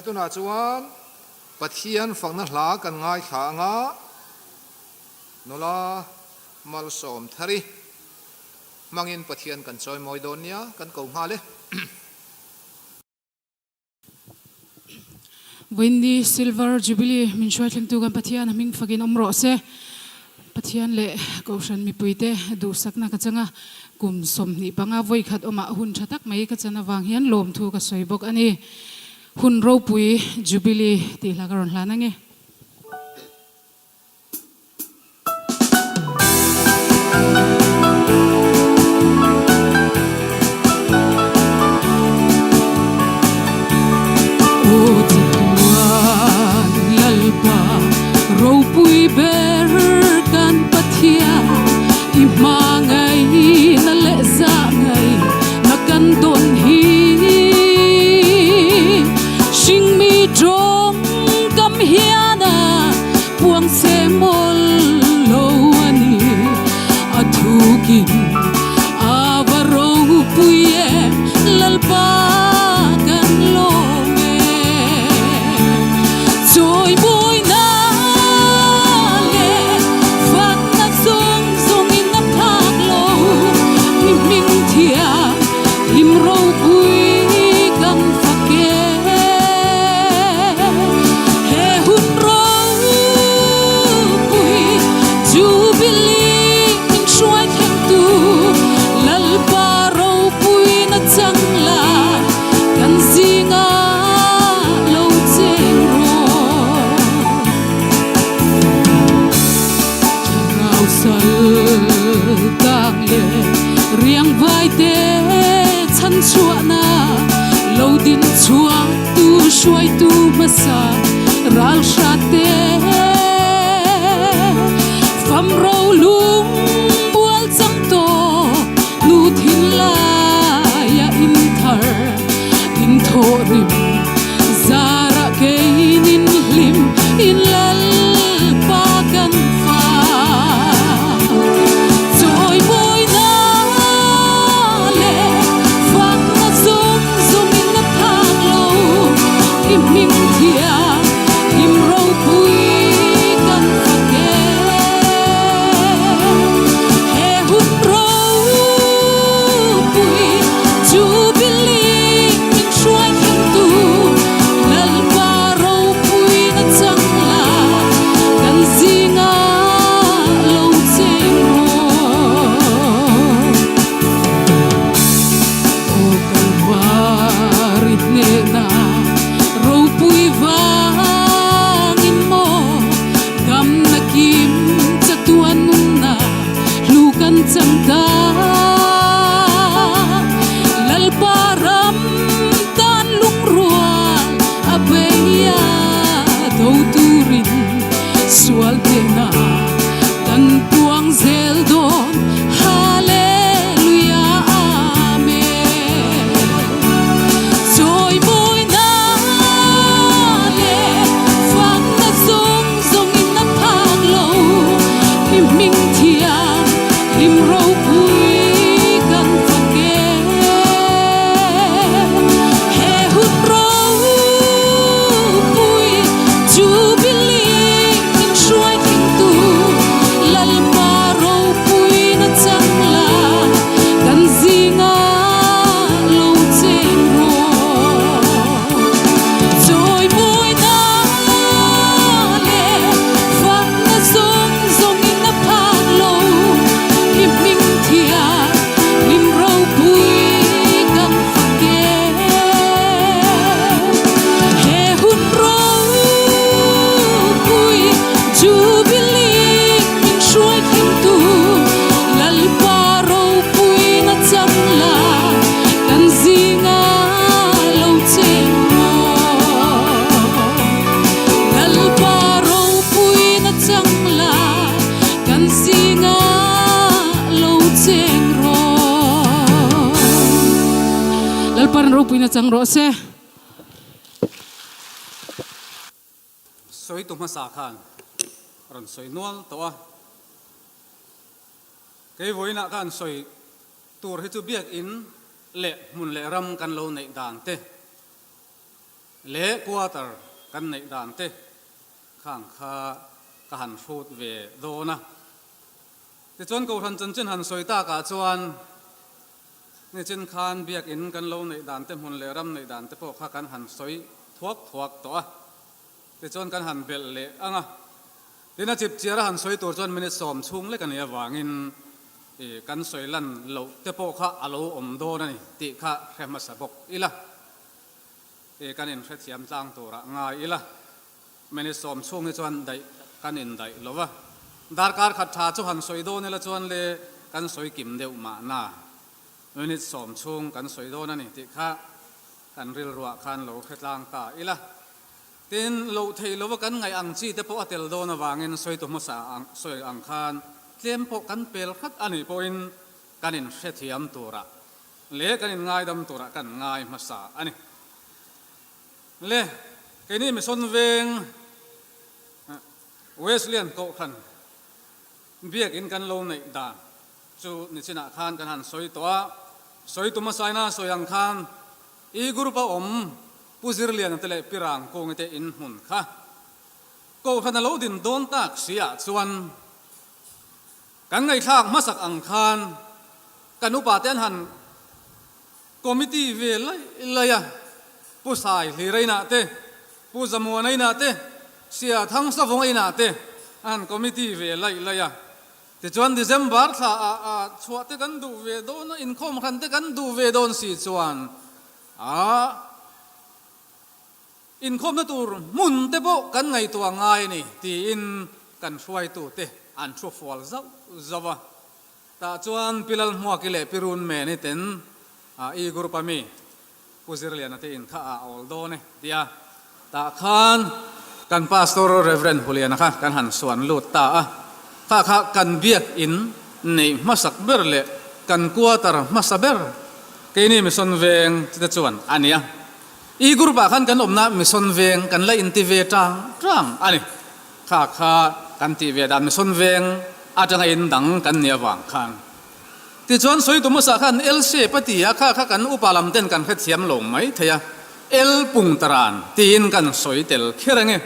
tu na chuan pathian fangna hla kan ngai thla anga nola mal som thari mangin pathian kan choi moi don nia kan ko nga le Windy Silver Jubilee min shoi tling tu kan pathian ming fagin omro se pathian le ko shan mi puite du sakna ka changa kum som ni panga voi khat oma hun thatak mai ka chana wang hian lom thu ka soibok ani hun ro pui Jubilee ti lagaron hlanange Pui ber kan pathia I mangai na le za ngai na kan don hi sing mi dong kam hiana puang se mol lo ani athukin avaro pui lalpa kan lo me choi boy na riang vai te chan chua na lo din chua tu shuai tu masa ral sha te fam ro lung bual chang to nu thin la ya in thar in tho rim zara ke in lim in lal pa kan fa Pina chang ro se soi tu ma sa khan ron soi nual to a ke voina kan soi tur hi chu biak in le mun le ram kan lo nei dan te เละกว่าตรกันในด่านเตข้างข้ากหันฟูดเวโดนะแต่จวนกูทันจนจินหันสวยตากาจวนนี่จินคานเบียกอินกันโลในด่านเต็มหุ่นเลรำในด่านเต็มพวกข้ากันหันสวยทวกตัวแต่จวนกันหันเบลเละอ่ะทีน่าจิบเจียร์หันสวยตัวจวนมันสอมชุ่งเลยกันเนี่ยวางินกันสวยลั่นโลเต็มพวกข้าอโลอมโดนั่นนี่ติข้าแค่มาสะบกอีละกันอินเฟตเสียมจางตัวละง่ายอีละมันสอมชุ่งในจวนได้กันอินได้หรอวะดาร์การขัดชาจุหันสวยโดนี่ละจวนเลยกันสวยกิมเดียวมาหน้ามันนี่สอมชุ่งกันสวยโดนั่นนี่ติข้ากันริลรัวคันโลเขตลางตาอีละทีนโลเทโลว่ากันไงอังจีแต่พออัตลโดนวางินสวยตัวมาสาสวยอังคารเตรียมพกันเปลขัดอันนี้พออินกันอินเสียทียมตัวละเละกันอินง่ายดำตัวละกันง่ายมาสาอันนี้เละกันนี่มีส่วนเวงเวสเลียนโกขันเบียกอินกันโลในด่านจูนิชินาคานกันหันสวยตัวมาสายนาสวยอังคารอีกรุ๊ปอมผู้สิริเลียนเตลปิรังโกงเตอินหุ่นค่ะโกขันโลดินโดนตักเสียส่วนกันไงทากมาสักอังคารกันอุปาเตนหันคอมมิตี้เวลเลยอะผู้ชายที่ไรนาเตผู้จมัวในนาเตเสียทั้งสฟงไอนาเตอันคอมมิตี้เวลเลยอะแต่จวนเดือนบาร์ถ้าชวดเตกันดูเวโดนอินคอมขันเตกันดูเวโดนสีจวนอินคมนั่นตัวมุนเตโบกันไงตัวง่ายนี่ที่อินกันช่วยตัวเตอันชั่วฟอลจ้าวะแต่จวนพิลลมัวกิเลปิรุนเมนี่เต็นอีกรุ๊ปมีผู้สิริเลียนที่อินข้าอัลโดนี่เดียตาขันกันพาสตอร์เรเวรนฮุเลียนะคะกันหันส่วนลุดตาข้ากันเบียกอินในมาสักเบอร์เละกันกัวตามาสักเบอร์แค่นี้มีส่วนเวงที่จวนอันนี้อีกรุ๊ปขันกันอมน้ำมีส่วนเวงกันไล่อินทิเวจังอันนี้ข้ากันทิเวดานมีส่วนเวงอาจจะอินดังกันเนี่ยวางขันที่จวนสวยตัวมุสาขันเอลเซปฏิยาข้ากันอุปาลัมเต้นกันแค่เทียมลงไหมเทียเอลปุงตรานตีนกันสวยเตลแค่ไรเงี้ย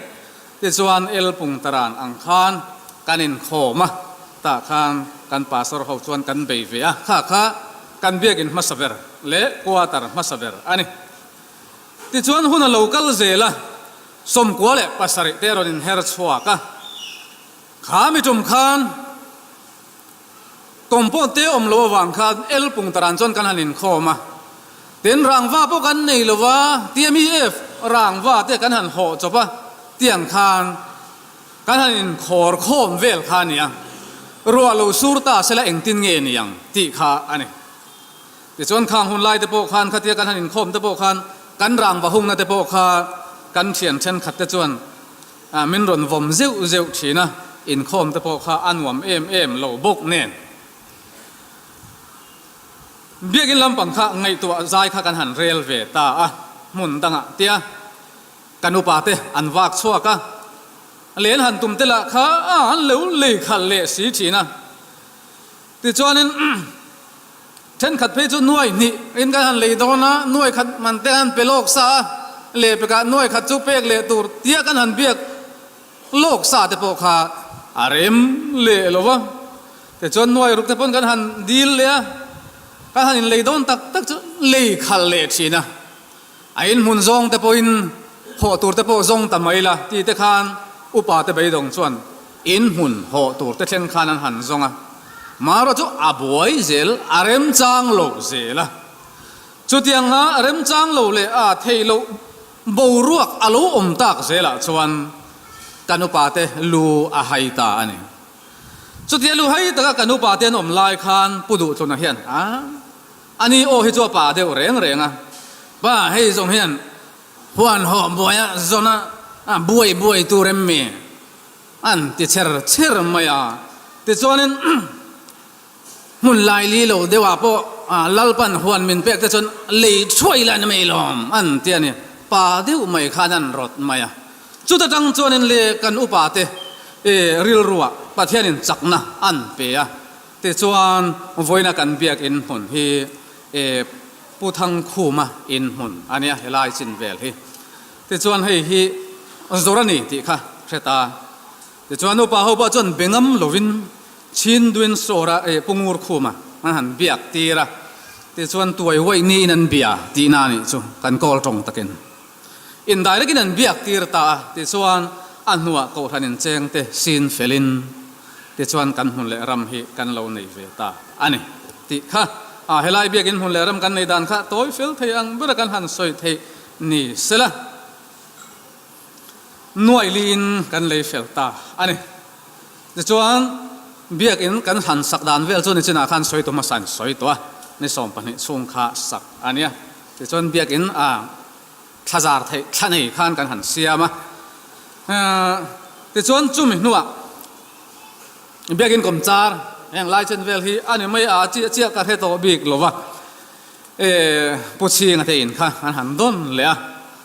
ที่จวนเอลปุงตรานอังคารกันอินโคมาตาขันกันปาสรเขาจวนกันเบย์เวียข้ากันเบียกินมาสเบอร์เละกัวตาร์มาสเบอร์อันนี้ที่จวนหุ่นโลกัลเซล่ะสมกัวเละภาษาเตโรนินเฮร์ชัวกะขาไม่จมคานกอมโพเตอมโลวังคานเอลปุงตรันจนกันหันินโคมาเต็นรางว่าพวกกันในลว่าเตียมีรางว่าเตกันหันโหจบปะเตียงคานกันหันินขอร์โคมเวลคานี่ยังรัวโลสูรตาเสละเองตินเงียนี่ยังติขาอันนี้ที่จวนข้างหุ่นไล่เตโปคานขัดเตียกันหันินโคมเตโปคานกันรางว่าหุ่งนะเตโปคากันเทียนเช่นขัดเตจวนมินรอนวมเจ้าทีนะอินโคมเตโปคาอันวมเอ็มโลบกเน่นเบียกินลำปังข้าไงตัวใจข้ากันหันเรลเวตาหมุนตังเตียกันอุปาเตอันวากชัวกะเลียนหันตุ่มเตละข้าอันเหลวเลยขัดเละสีทีนะติจวนินเช่นขัดเพจุน่วยนี่อินกันหันเลยโดนะน่วยขัดมันเตอันเปโลกซาเละไปกันน่วยขัดจุเปกเละตูเตียกันหันเบียกโลกซาเตโปคาอารมเละหรอวะแต่จวนน่วยรุกเตปนกันหันดีลเลยกันหันเลยโดนตักจะเลยขัดเละทีนะไอ้อินมุนซงเตปอินโหตูเตปซงทำไมล่ะที่เตคานอุปาเตไปดงชวนอินหุ่นโหตูเตเชนคานันหันซงมาเราจะอาบวยเซลอารมจางโลเซลจุดยังอารมจางโลเลยเทโลบูรวกอลูอมตักเซลชวนกันอุปาเตลูอาไฮตาอันนี้จุดที่ลูไฮตากันอุปาเตนอมลายคานปุดุชนเฮียนอันนี้โอให้จัวป่าเดียวเร่งป้าให้ทรงเฮียนพวนหอมบวยจนะบวยตูเรมเมอันที่เชิดไม่ที่จวนนั้นมุนลายลีโลเดี๋ยวว่าพอลัลปันหวนมินเป็กแต่จนเลยช่วยแล้วไม่ลมอันเตียนี่ป่าเดียวไม่ขานันรถไม่จุดตั้งจวนนั้นเลยกันอุปาเตริลรัวประเทศนี้จักนะอันเปียแต่จวนวันนักันเบียกอินหุ่นที่ผู้ทั้งคู่มาอินหุ่นอันนี้ลายจินเวลที่ ti chuan hei hi zorani ti kha theta ti chuan upa ho ba chuan bengam lovin chin duin sora e pungur khuma man han biak tira ti chuan tuai hoi ni nan bia ti na ni chu kan kol tong takin in dai lekin an biak tir ta ti chuan an nuwa ko thanin cheng te sin felin ti chuan kan hun le ram hi kan lo nei ve ta ani ti kha helai biakin hun le ram kan nei dan kha toy fel thei ang bura kan han soi thei ni sela nuai lin kan lei fel ta ani ti chuan biakin kan han sak dan vel chu ni china khan soi to ma san soi to ni som pani chung kha sak ania ti chuan biakin thazar thei thanei khan kan han siama ti chuan chumi nuwa biakin komchar heng lai chen vel hi ani mai chi ka the to bik lova puchi nga thein kha an han don le a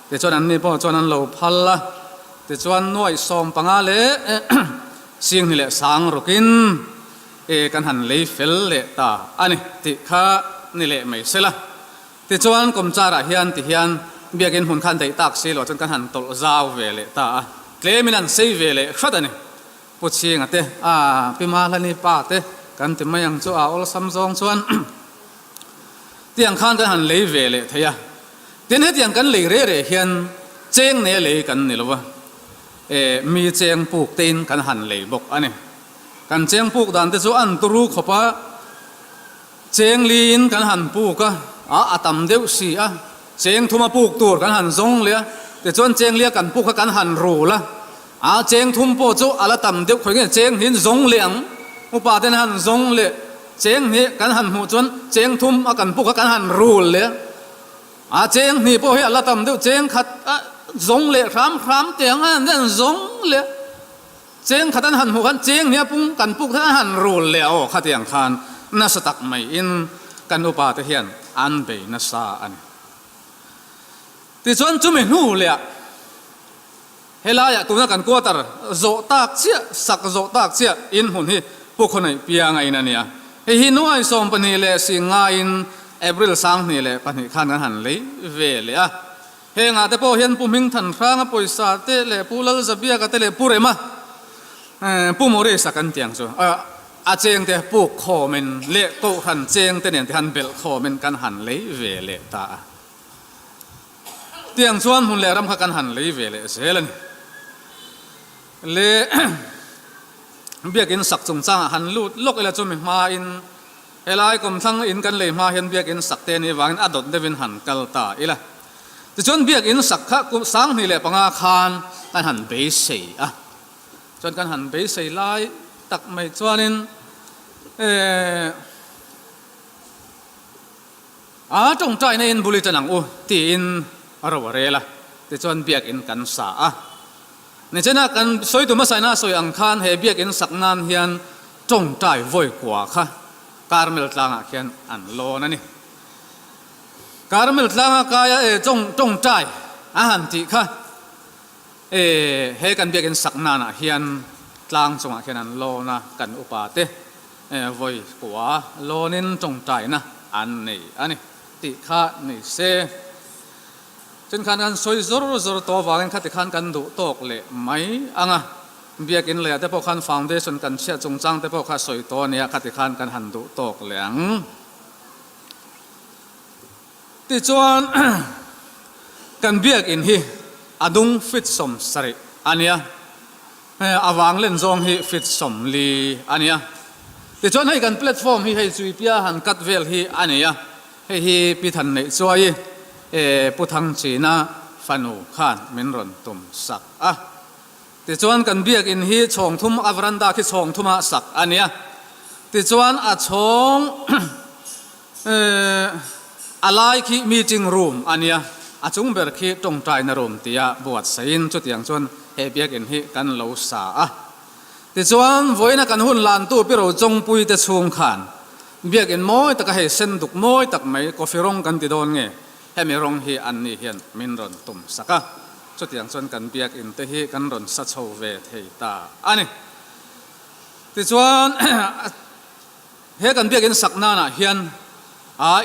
ti chuan an ni po chuan an lo phal la ti chuan nuai som panga le sing ni le sang rukin kan han lei fel le ta ani ti kha ni le mai sela ti chuan komchara hian ti hian biakin hun khan dei tak se lo chuan kan han tol zaw ve le ta tleminan sei ve le khadani puchi nga te pima lani pa te kan ti mayang chu ol samjong chuan tiang khan kan han lei ve le theya tin he tiang kan lei re re hian cheng ne le kan ni lowa mi cheng puk tin kan han lei bok ani kan cheng puk dan te chu an turu khopa cheng lin kan han puka atam deuh si cheng thuma puk tur kan han zong le te chuan cheng lia kan puk kan han ru la cheng thum po chu ala tam deuh khoi nge cheng hin zong liang upa ten han zong le cheng ni kan han hu chuan cheng thum kan puk kan han ru le cheng ni po hi ala tam deuh cheng khat zong le ram tiang an zong le cheng khatan han hu kan cheng ni pung kan puk than han ru le khatiang khan na satak mai in kan upa te hian an be na sa an ti chuan chumi nu le helaya tuna kan quarter zo tak chia sak zo tak chia in hun hi pukhonai pia ngai na nia hi nuai som pani le singa in april sang ni le pani khan kan han le ve le he nga te po hian puming than ranga poisa te le pulal zabia ka te le purema pumore sakan tiang so cheng te puk khomen le ko han cheng te nen han bel khomen kan han le ve le ta tiang chuan hun le ram kha kan han le ve le selan le biakin sak chung cha han lut lok ela chumi ma in helai kom thang in kan le ma hian biakin sak te ni wangin adot devin han kal ta ila ti chon biakin sak kha kum sang ni le panga khan kan han be sei chon kan han be sei lai tak mai chuanin tong trai na in bulletin ang ti in araware la ti chon biakin kan sa ni chena kan soi tu masai na soi ang khan he biakin saknan hian tong trai voi kwa kha karmel tlanga khian an lo na ni karmel tlanga kaya tong trai han ti kha he kan biakin saknana hian tlang chunga khian an lo na kan upate voi kwa lonin tong trai na an nei ani ti kha ni se chen khan kan soi zor to wangin khati khan kan du tok le mai anga biakin le te po khan foundation kan sia chungchang te po kha soi to nia khati khan kan han du tok leang ti chuan kan biakin hi adung fit som sari ania awang len zong hi fit som li ania ti chuan hei kan platform hi hei chui pia han kat vel hi ania hi pi than nei chuai puthang china fanu khan min ron tum sak ti chuan kan biak in hi chhong thum avranda khi chhong thuma sak ania ti chuan chhong alai khi meeting room ania chung ber khi tong trai na room tia buat sain chu tiang chuan he biak in hi kan lo sa ti chuan voina kan hun lan tu pi ro chong pui te chung khan biak in moi taka he sen duk moi tak mai coffee rong kan ti don nge hemi rong hi an ni hian min ron tum saka chu tiang chuan kan biak in te hi kan ron sa chho ve thei ta ani ti chuan he kan biak in sakna na hian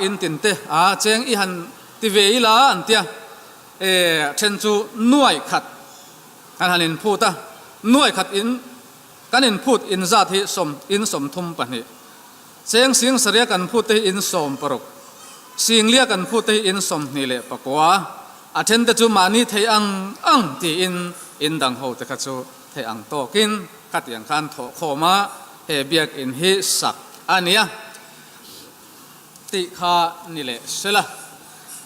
in tin te cheng i han ti ve ila an tia เช่นจูน่วยขัดกันหันอินพูดน่วยขัดอินกันอินพูดอินซาที่สมทุมปนิเสียงเสรียกันพูดที่อินสมปรุกเสียงเลียกันพูดที่อินสมนี่แหละปะกัวอาเช่นแต่จูมานี่เทอังที่อินดังโหแต่ขัดจูเทอังโตกินขัดอย่างขันโถโคมาเฮเบียกอินฮิสักอันเนี้ยติขานี่แหละเสละ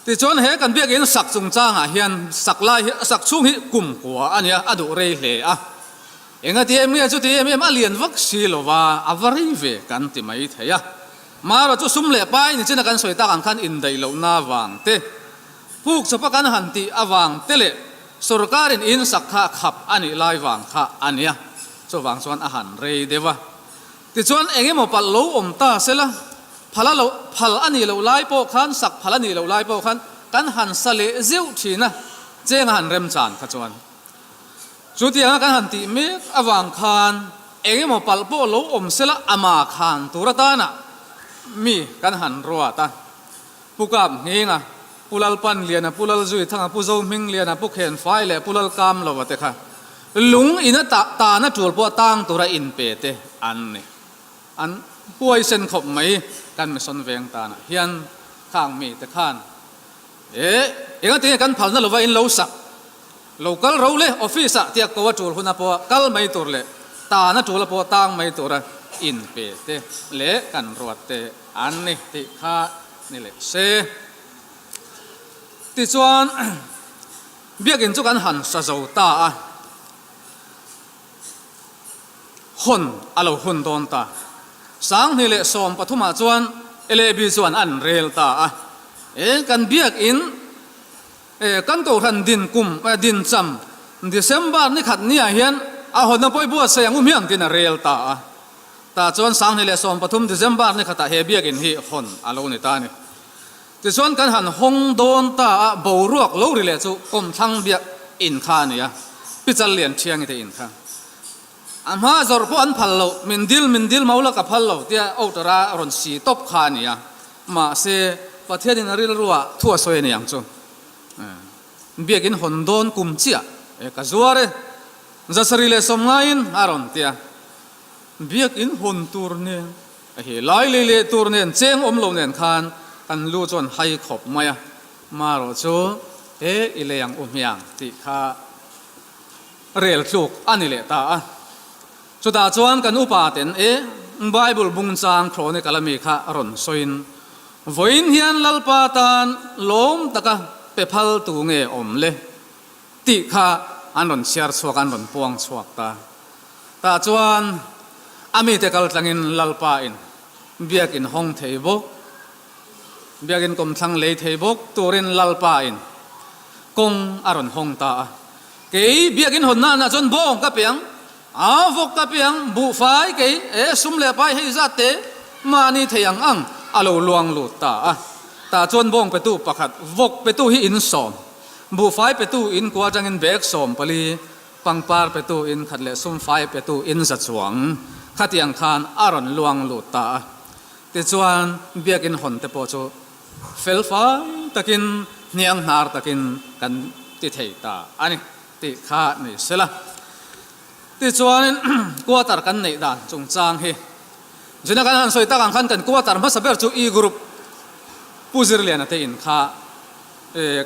ติจวนเฮกันเบียกอินสักจุงจ้างเฮียนสักลายสักชุ่งฮิกุมกัวอันเนี้ยอดุเรเลอะเองที่เมียจุดที่เมียมาเลียนวัคซีลว่าอวารีเวกันที่ไม่เทียมาเราจะสุ่มเล่ไปนี่จะนักการสวยตากันขันอินได้เหล่านาวังเตพวกสปกันหันตีอวังเตเลสุรการอินสักข้าขับอันนี้ลายวังข้าอันเนี้ยจะวังส่วนอาหารเรย์เดวะติจวนเองมันปัลโลอมตาเสละพัลอันนี้เราไล่โปขันสักพัลอันนี้เราไล่โปขันกันหันสเลเจียวทีนะเจ้าหันเริ่มจานขจวนจุดที่กันหันตีเมฆอวังคานเองมันปัลโปโลอมเสละอามาคานตัวตานะมีกันหันรัวตาผู้กับเงี้ยผู้ลัลปันเลียนะผู้ลัลจุยทั้งผู้เจ้ามิงเลียนะผู้เขียนไฟเลยผู้ลัลกามเราว่าแต่ค่ะลุงอินตานะจูบปัวตังตัวอินเปเตอันนี้อันป่วยเส้นขบไหมกันไม่สนเวียงตานะเฮียนข้างมีแต่ข้านเองที่กันพัลนั่นเราว่าอินเราสักเรากัลเราเลยออฟฟิศที่กว่าจูบคนน่ะปัวกัลไม่ตัวเลยตานะจูบปัวตังไม่ตัวอินเปเตเละกันรวดเตอันนี้ที่ข้านี่แหละเซที่ส่วนเบียกินจุกันหันสะโจตาหุ่นอะไรหุ่นโดนตาสังนี่แหละสมปฐุมาจวนเอเลบิจวนอันเรลตากันเบียกอินกันตัวทันดินกุมดินจำเดซมบาร์นี่ขัดเนี่ยเฮียนหุ่นนับไปบัวเสียงเมียงกินเรลตาจวนสังนี่แหละสมปฐุมเดซมบาร์นี่ขัดเฮเบียกินฮีหุ่นอะไรนี่ตานี่แต่ส่วนกันหันหงโดนตาบ่รวกโลริเลจูกมทั้งเบียอินข้านี่พิจารเลียนเชียงที่อินข้าอามาจอร์ปอันพัลโลมินดิลมาอุลกับพัลโลที่อัตรารอนสีตบข้านี่มาเสประเทศนี้นริลรัวทั่วสวยนี่ยังจูเบียกินหงโดนกุมเชียก็จัวเรจะสริเลสมไงน์อารอนที่เบียกินหงตูร์เนี่ยเฮลัยเลตูร์เนี่ยเจงอมโลเนี่ยขันกันรู้จนให้ขบมาโรจูอิเลยังยังติข้าเรียลลูกอันนี้แหละตาสุดาจวนกันอุปาเต็นไบเบิลบุญจางโครนิกาลมีข้ารอนซอยน์วินเฮียนลัลปาตานล้มตะกะเปพัลตูเงอมเลติข้าอันรอนเชียร์สวกันรอนปวงสวกตาจวนอามีเตกัลตังอินลัลปาอินเบียกินห้องเทบกเบียกินกลมทั้งเลยเทบกตัวเรนลัลปาอินกงอารอนห้องตาเกยเบียกินหนนานะจนบ่งกับเปียงวกกับเปียงบุฟ้าเกยสุมเลไปให้จัดเตมานี่เทียงอังอโลลวงลุตาจนบ่งไปตู้ประคัดวกไปตู้ให้อินสอมบุฟ้าไปตู้อินกว่าจังอินเบกสอมปลีปังปาร์ไปตู้อินขัดเลสุมฟ้าไปตู้อินจัดสวงขัดยังคานอารอนลวงลุตาติจวนเบียกินหนเตปโจเฟลฟ้าตะกินเนียงนาร์ตะกินกันติเทตาอันนี้ติข้านี่เสละติจวนกัวตาร์กันในด่านจงจางเฮจุนักการสวยตากันขันกันกัวตาร์มาสเปอร์จูอีกรุ๊ปผู้จิรเลียนเตอินข้า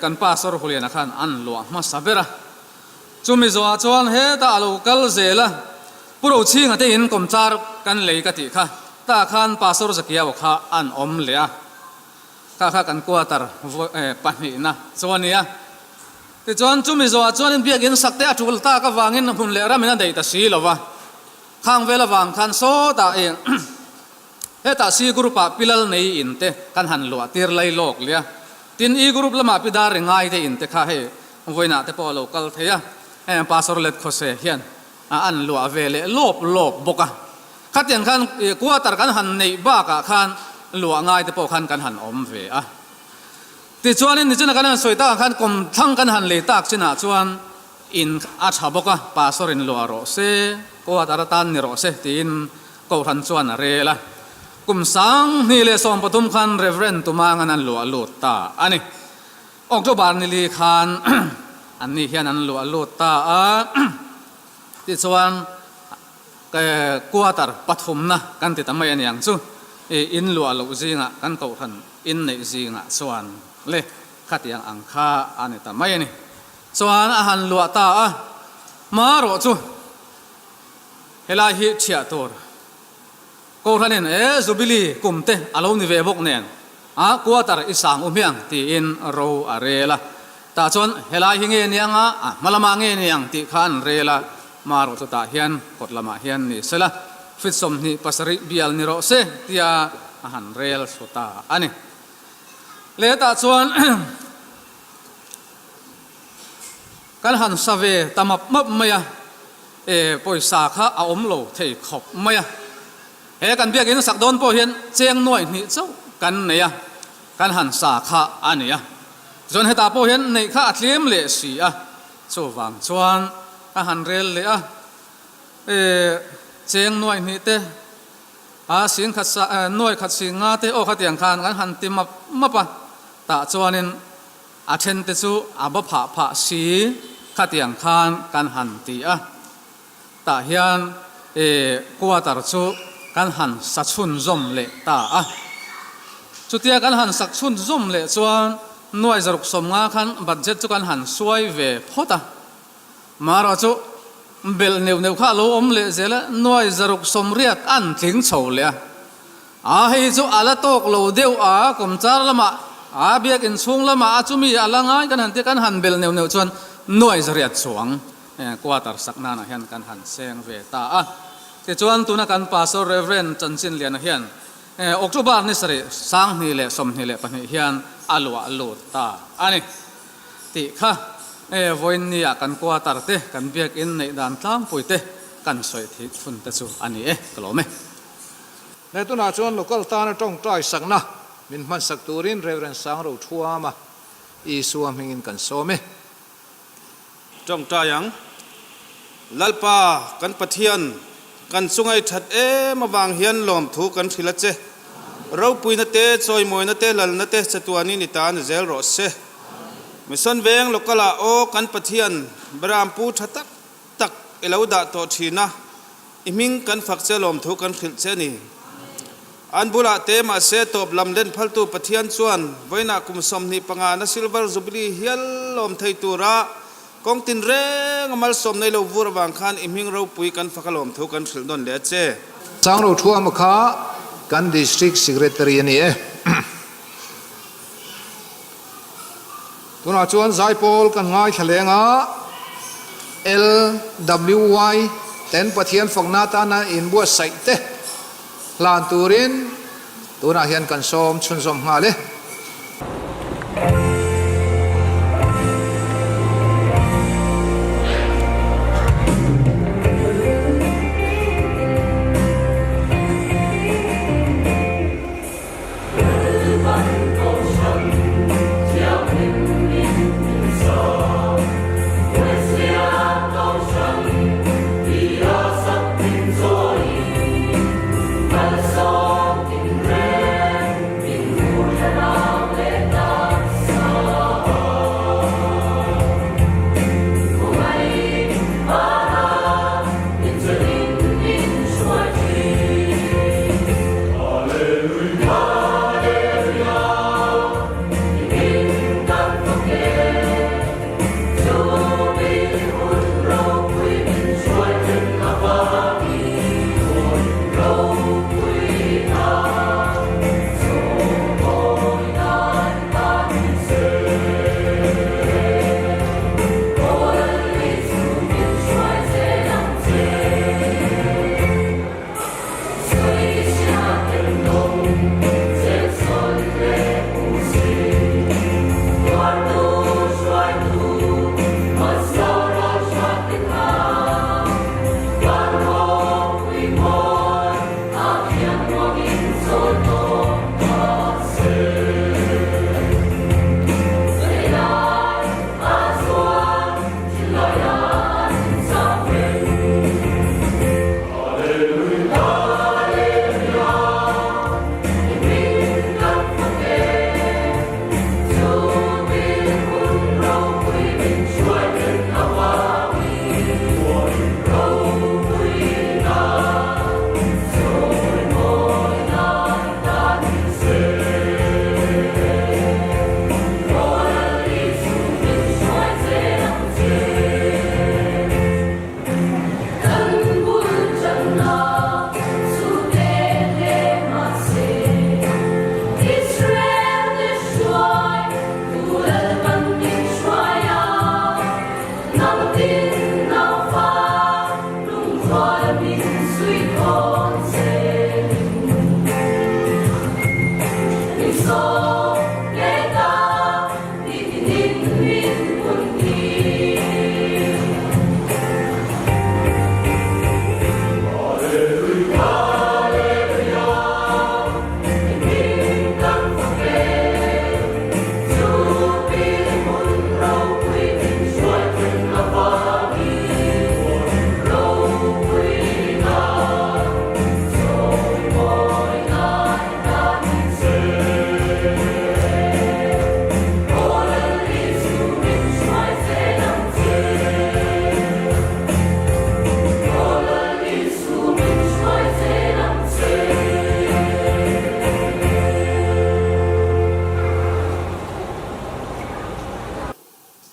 กันป้าสรุปเลียนขันอันหลวงมาสเปอร์จุมิจวนจวนเฮตาอโลกัลเซละผู้รู้ชิงเตอินกรมจาร์กันเลยกติข้าตาขันป้าสรุปสกียาวข้าอันอมเลียข้ากันกัวตาร์ปนินะจวนนี้แต่จวนจุมิจวนเบียกินสักเตะจุลตาก็วางินหุ่นเลรามินาเดตาสีลวะข้างเวลาวางขันโซตาเองตาสีกรุ๊ปพิลลในอินเตกันหันลัวตีร์ไลโลกเลียตินอีกรุ๊ปละมาพิดาริงไงเตอินเตข้าเฮวันน่ะเตปอโลกัลเทียปาสโรเลตโคเซเฮียนอันลัวเวเลลบบุกะขัดยังขันกัวตาร์กันหันในบ้ากะขันลัวง่ายเตปอขันกันหันอมเวติจวนนี่จะนักการสวยตาขันกลมทั้งกันหันเลยตากชินะจวนอินอาชาบกะปาสรินลัวโรเซกัวตาร์ตันนิโรเซตินกูทันจวนเรละกุมสังนี่เลสอมปฐุมขันเรเวรนตุมางันลัวลุตตาอันนี้ ออกจากบ้านนี่ลีคาน อันนี้เฮียนอันลัวลูตาที่ส่วนกัวตาปฐมนะกันติดทำไมอันอย่างสู้อินลัวลูจิงะกันเก่าขันอินในจิงะส่วนเล่ขัดอย่างอังคาอันนี้ทำไมนี่ส่วนอาหารลัวตามาโรจูเฮลาฮิเชียตัวกูท่านเนี่ยจูบิลีกุมเตะอารมณ์นิเวศบกเนี่ยกัวตาอิสังอุเมียงที่อินโรอาเรล่ะแต่ส่วนเฮลาฮิเงียงมาละมาเงียงที่ขันเรล่ะมาโรจูตาเฮียนกดละมาเฮียนนี่เสละฟิตสมนี่ปัสริบิอัลนิโรเซที่อาหารเรลสุตาอันนี้เลตัดส่วน กันหันสเวตมับมับไม่ปอยสาขาอาอมโลเทขบไม่กันเบียกินสักโดนพอเห็นเจียงหน่วยนี่เจ้ากันเนี่ยกันหันสาขาอันนี้ส่วนให้ตาพอเห็นในข้าอัดเลี้ยมเลสีส่วนวังส่วนอาหารเรลเลยเจียงหน่วยนี่เตสิงขัดหน่วยขัดสิงาเตโอขัดอย่างคานกันหันติมับตาส่วนนี้อาเชนเตจูอาบผาสีขัดอย่างคานกันหันตีตาเฮียนกัวตาจูกันหันสักชุนจมเละตาจุดที่กันหันสักชุนจมเละส่วนหน่วยจรุกสมงาขันบัดเจ็ตจุกันหันสวยเวพอตามาเราจูเบลเนวข้าโลอมเละเจละหน่วยจรุกสมเรียดอันทิ้งโฉเลยให้จูอาละโตกโลเดียวกุมจารละมาเบียกินช่วงละมาจุมีอะไรง่ายกันหันที่กันหันเบลเนวชวนหน่วยจริยสวงกว่าตรสักนานะเห็นกันหันเสียงเวตาที่ชวนตัวนักการพาสเรเวนจันสินเลียนเห็นออกจุบาร์นิสริสังนี่แหละสมนี่แหละปนิเห็นอัลวะลูตาอันนี้ติค่ะวันนี้กันกว่าตรเตกันเบียกินในด้านตามปุยเตกันสวยที่ฟุนตะจูอันนี้กลัวไหมในตัวน่าชวนลูกตาในจ้องใจสักนะมินมันสักตัวรินเรเวนสังเราทัวมาอีสัวมิงินกันโซเมจ้องใจยังลัลปากันปะเทียนกันสุงไอชัดมาบางเฮียนลมถูกันทิละเจเราปุยนเตซอยมวยนเตลัลนเตสตัวนี้นิตานเซลโรเซมิสันเวงลูกลาโอกันปะเทียนบรามปูชัดตักเอลาวดาโตชีนะอิมิงกันฝักเซลมถูกันทิลเซนีอันบุระเตมาเซตบลำเล่นพัลตูปะเทียนส่วนไว้นาคุมสมนิปังานซิลเวอร์จุบลีเฮียลลมไทตูระกองตินเรงมัลสมในโลวูระบางคันอิมิงเราปุยกันฝักลมถูกันทิลดอนเลเจสังเราทัวมาค้ากันดิสทริกซิกเรตรีนี่ตัวน่าชวนไซโพลกันง่ายเฉลียงLWY เต็นปะเทียนฝั่งนาตานาอินบัวใส่เตลานตูรินตัวน่าเห็นกันส้มชุนส้มหาเลย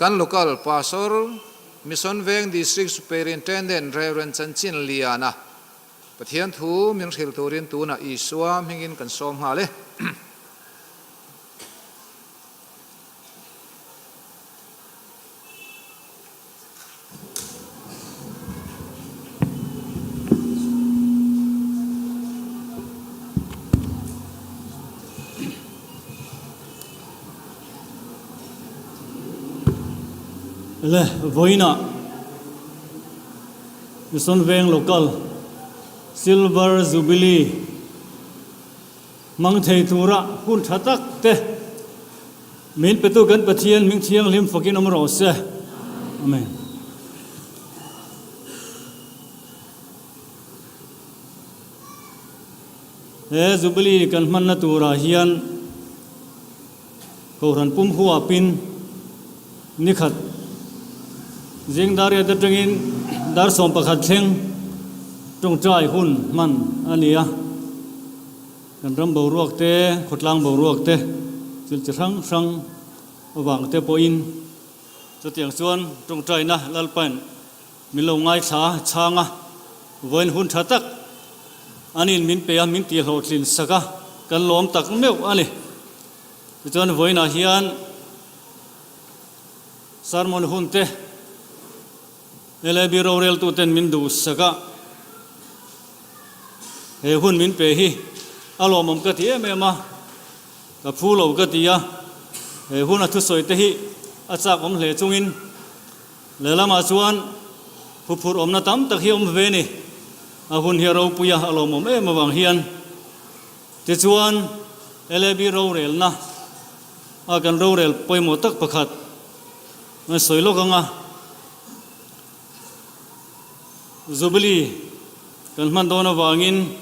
Kan local pastor mission veng district superintendent Reverend Chanchin Liana pathian thu min khil turin tu na iswa hingin kan som ha le le voina mission veng local silver jubilee mang thei tura hun thatak te min petu kan pathian ming thiang lim fakin amro se amen e jubilee kan man na tura hian ko ran pum huwa pin nikhat jing dar ya tengin dar som pakhat thleng trong trai hun man ania kan ram bo ruak te khotlang bo ruak te chil chang sang awang te po in chu tiang chuan trong trai na lalpan milo ngai tha changa voin hun thatak anin min pe min ti hlo thlin saka kan lom tak meu ani chuan voina hian sarmon hun te ele bi rorel tu ten min du saka he hun min pe hi alo mom ka ti emema ka phulo ka ti ya he hun a thu soi te hi achak om hle chungin lelama chuan phur om na tam tak hi om ve ni a hun hi ro puya alo mom em awang hian ti chuan ele bi rorel na a kan rorel poimo tak pakhat na soi lo kanga Jubilee kan man dona wangin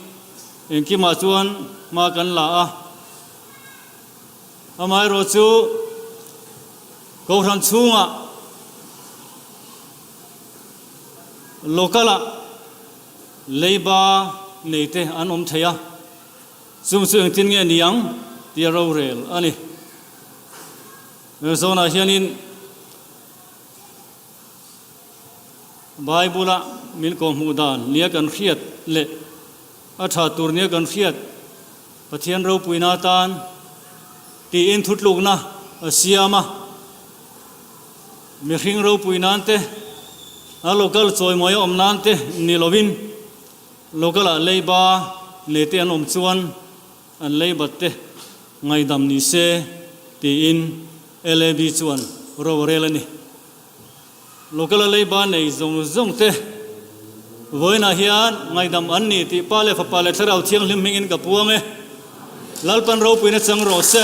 engki ma chuan ma kan la a amai ro chu ko ran chunga lokala leiba neite an om theya zum chung tin nge niang ti ro rel ani zona hianin Bible min ko mudan nia kan khiat le atha tur nia kan khiat pathian ro puina tan ti in thutluk na asiama mi hring ro puinan te a local choi moi om nan te ni lovin local a leiba le te an om chuan an leibat te ngai dam ni se ti in lab chuan ro relani local leiba nei zong te voina hian ngai dam an ni ti pale fa pale tharau thiang hlim mingin ka puange lalpan ro puina chang ro se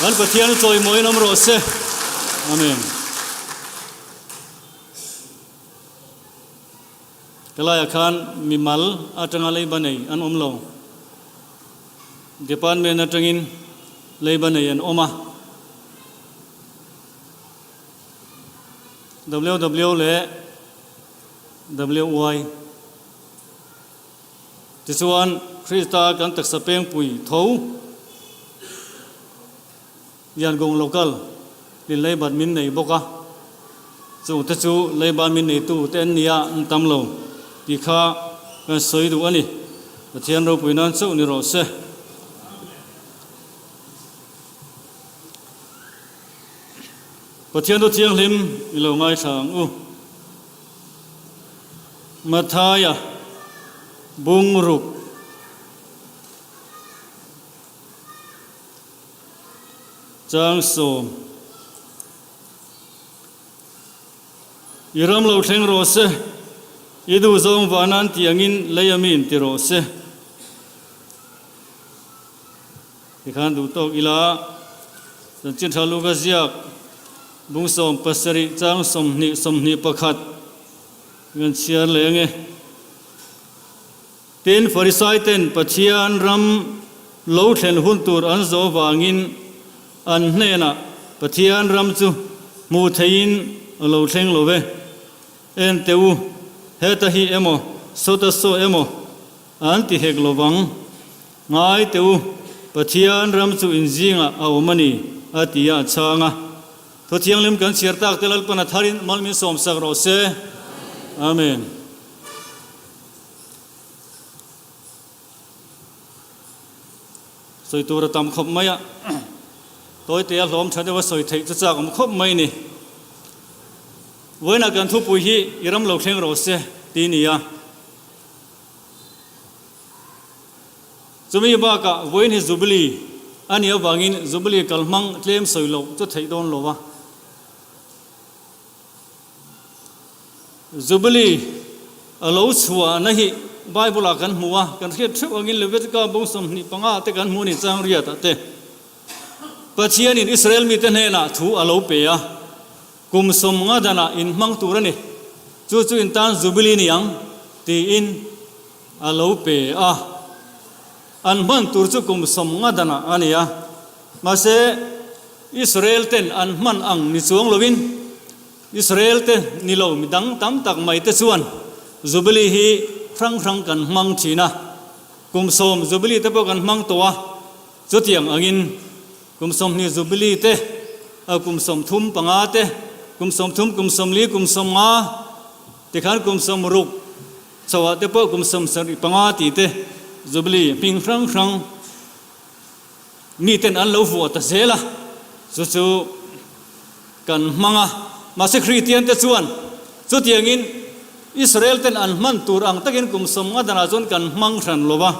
an pathian choi moi nam ro se amen kalaya khan mimal atanga leiba nei an omlo department atangin leiba nei an oma WW le WY Tisuan Krista kan tak sapeng pui thou yan gong local din leibat min nei boka chu te chu leiba min nei tu ten nia tam lo ti kha kan soi du ani pathian ro pui nan chu ni ro se pathian do thiang lim ilo ngai sang u Mathaya Bungruk จางสมยิรำเราเทงโรเซยิดูซองวานันที่ยังอินเลยามินติโรเซที่ขันดูตกอิลาสันจินทาลูกเซียกบุงสมปัสริจางสมนิประคัดเงินเชียร์เลยไงเต็นฟาริสัยเต็นปัจเจียนรำโลเทนหุ่นตูรอันโซวางินอันเนน่ะปัจเจียนรำจูมูเทียนโลเทงโลเวเอ็นเตวเฮตาฮีเอโมโซตัสโซเอโมอันที่เฮกโลวังง่ายเตวปัจเจียนรำจูอินจิงะเอามันนี่อาทิยาชางะทุกที่ยังลืมกันเชียร์ตักเตลัลปนัทฮารินมัลมิสอมสักโรเซอาเมนสวยตัวเราทำครบไหมอะตัวเตี้ยล้อมฉันจะว่าสวยเทจะจากผมครบไหมนี่วันนักการทุบปุยฮีอิรัมเหล่าเทงโรเซตีนี่อะจะมีบ้ากะวันนี้จุบลีอันนี้บางอินจุบลีกัลมังเคลมสวยโลจะเทโดนโลวะจุบลีเหล่าชัวนะฮีไบเบิลกันมัวกันเทียบเทียบอังกฤษเลเวตก็บุษมนิปังอาเตกันมัวนี่จางเรียตเตปัจจัยนี้อิสราเอลมีแต่เนน่ะทูอาลูเปียกุมสมงาดานะอินมังตูระนี่จู่ๆอินตันจูบิลีนี่ยังตีอินอาลูเปียอันมันตูจู่กุมสมงาดานะอันนี้อะมาเสอิสราเอลเต็นอันมันอังนิสวงโลวินอิสราเอลเต็นนิโลมิดังตั้มตักไม่เตส่วนจูบิลีฮีครั้งกันมังชีนะกุมสมจุบลีเตปกันมังตัวจุดยังอังินกุมสมนี่จุบลีเตกุมสมทุมปังอาเตกุมสมทุมกุมสมลีกุมสมงาที่ขันกุมสมรุกสวัสดิ์เตปกุมสมสริปังอาตีเตจุบลีพิงครั้งมีเต็นอันเลวหัวตะเซละจู่ๆกันมังอามาเสครีเตียนเตส่วนจุดยังอินอิสราเอลเต็นอันมันตูรังตะกินกุมสมงาดานาจนกันมังฉันโลบะ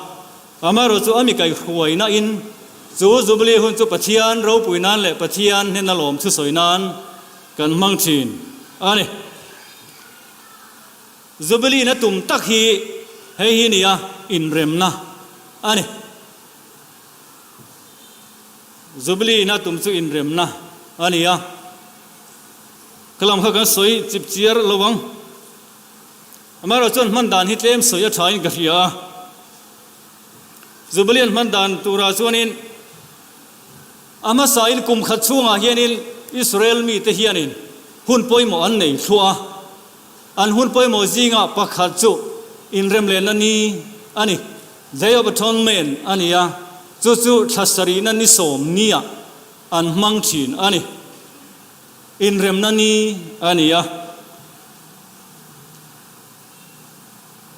อามารู้จู่อามิไก่หวยน่าอินจู่จุบลีหุ่นจู่ปัจเจียนเราปุยนันเละปัจเจียนเนนลมชุสวยนันกันมังชินอันนี้จุบลีน่ะตุ่มตักฮีเฮียนี่อะอินเรมนะอันนี้จุบลีน่ะตุ่มจู่อินเรมนะอันนี้อะกลามเขากันสวยจิบเจียร์ระวังมาเราจนมันดานฮิตเลมสวยชายกะเฮียจุบลีนมันดานตูราจวนินอามาสายกุมขัดช่วงเฮียนินอิสราเอลมีเตเฮียนินหุ่นป่วยหมออันไหนชัวอันหุ่นป่วยหมอจิงะปักขัดจุอินเรมเลนันนี่อันนี้เดียบทอนเมนอันนี้อะจู่ๆทัศรีนันนิสมนี่อะอันมังชินอันนี้อินเรมนันนี่อันนี้อะ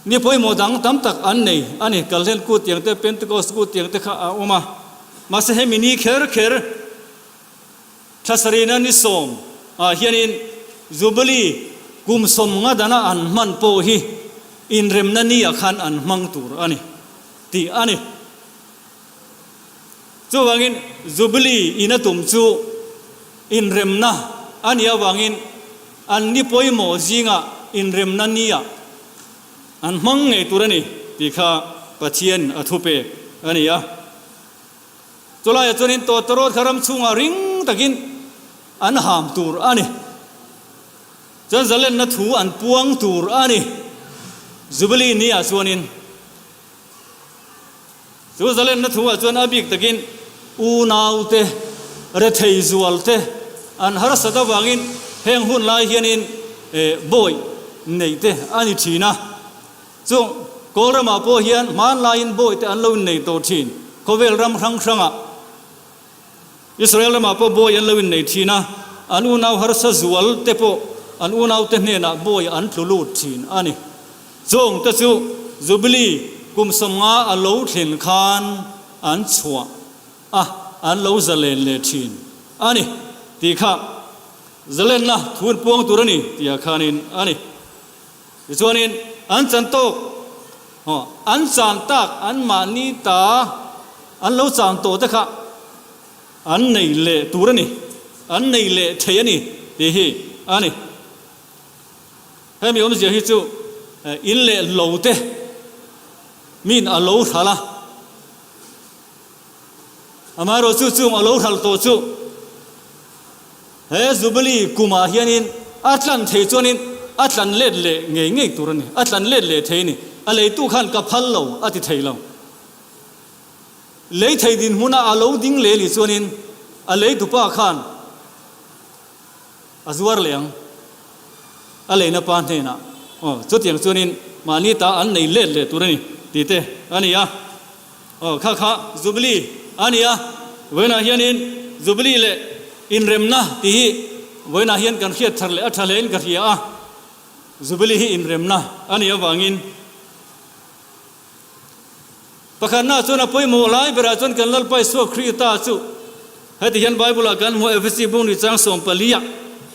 นี่พ่อยโมดังตั้มตักอันนี้กัลเลนกูเตียงเตเป็นตะโกสกูเตียงเตข้าเอามาเสมินีเคร์ทัศรีนันนิสมเฮียนินจูบลีกุมสมงาดานะอันมันโปฮีอินเรมนันนี่อาคันอันมังตูรอันนี้ตีอันนี้จู่วางินจูบลีอินตุมจู่อินเรมนะอันนี้วางินอันนี้พ่อยโมจิงะอินเรมนันนี่อันมังไงตัวนี้ที่ข้าปัจเจียนอธุเปอันนี้จุลายจนินตัวตรอดคารมชุงริงตะกินอันหามตูร์อันนี้จันจะเล่นนัทหูอันปวงตูร์อันนี้จุบลีนี่จนินจูจะเล่นนัทหูจนอบิกตะกินอูนาวเตเรทายจวลเตอันฮาร์สตะวังินเฮงหุ่นลายเฮียนินบอยในเตอันนี้ทีนะจู่กอลมาโพเฮียนมันลายน์บอยแต่อันลุ่นในตัวทีนเขาเวลรำครั้งอิสราเอลมาโพบอยอันลุ่นในทีนะอันอุณาวฮาร์สจวลเตโปอันอุณาวเตเนน่ะบอยอันทุลุดทีนอันนี้จู่แต่จู่จุบลีกุมสมงาอันลูทินคานอันชัวอันลูจะเล่นเลทีนอันนี้ที่ข้าจะเล่นนะทุนพวงตัวนี้ที่อาคานินอันนี้ส่วนนี้อันจันโตอันจันตักอันมานิตาอันลูจันโตเถอะค่ะ อันในเละตัวนี่อันในเละเทียนี่ดีฮีอันนี้ให้มีความเสียหิจูอินเละโลเตมีนอโลทาละอามาโรจูอโลทัลโตจูเฮซุบลีกุมาเฮียนินอัตลันเทจวนินอัตลันเล็ดเละเงยตัวนี่อัตลันเล็ดเละเทนี่อะไรตู้ขันกับพัลโลอัติเทโลเลยไทยดินมุนาอโลดิ้งเลลิส่วนินอะไรตุป้าขันอซวาร์เลียงอะไรนับปานเทน่ะจุดอย่างส่วนินมานี่ตาอันในเล็ดเลยตัวนี้ตีเตอันนี้ข้าซุบลีอันนี้เวนาเฮียนินซุบลีเลอินเรมนะตีเวนาเฮียนกันเขียดทะเลทะเลนกันเฮียซุบลีอินเรมนะอันนี้วางินประคันหน้าจนอภัยโมลายเบราจนกันลัลไปสวครีตาจูให้ที่เห็นไบเบิลกันมัวเอฟซีบุญนิจังส่งปลีย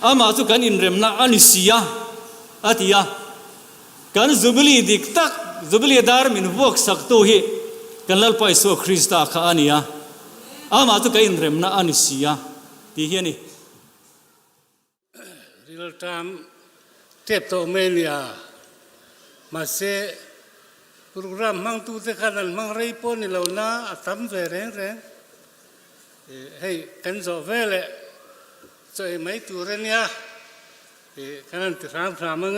อามาจูกันอินเรมนะอันิสิยาอาทิยากันซุบลีดิกตักซุบลีดาร์มินวกสักตัวฮีกันลัลไปสวคริสตาข้าอันนี้อามาจูกันอินเรมนะอันิสิยาที่เห็นนี่ real time เทปโตเมเนียมาเซโปรแกรมมังตูเตคันมังไรปนี่เราหน้าทำเวรแรงให้กันโซเวลโซไม่ตัวเรนียขนาดที่สามมึง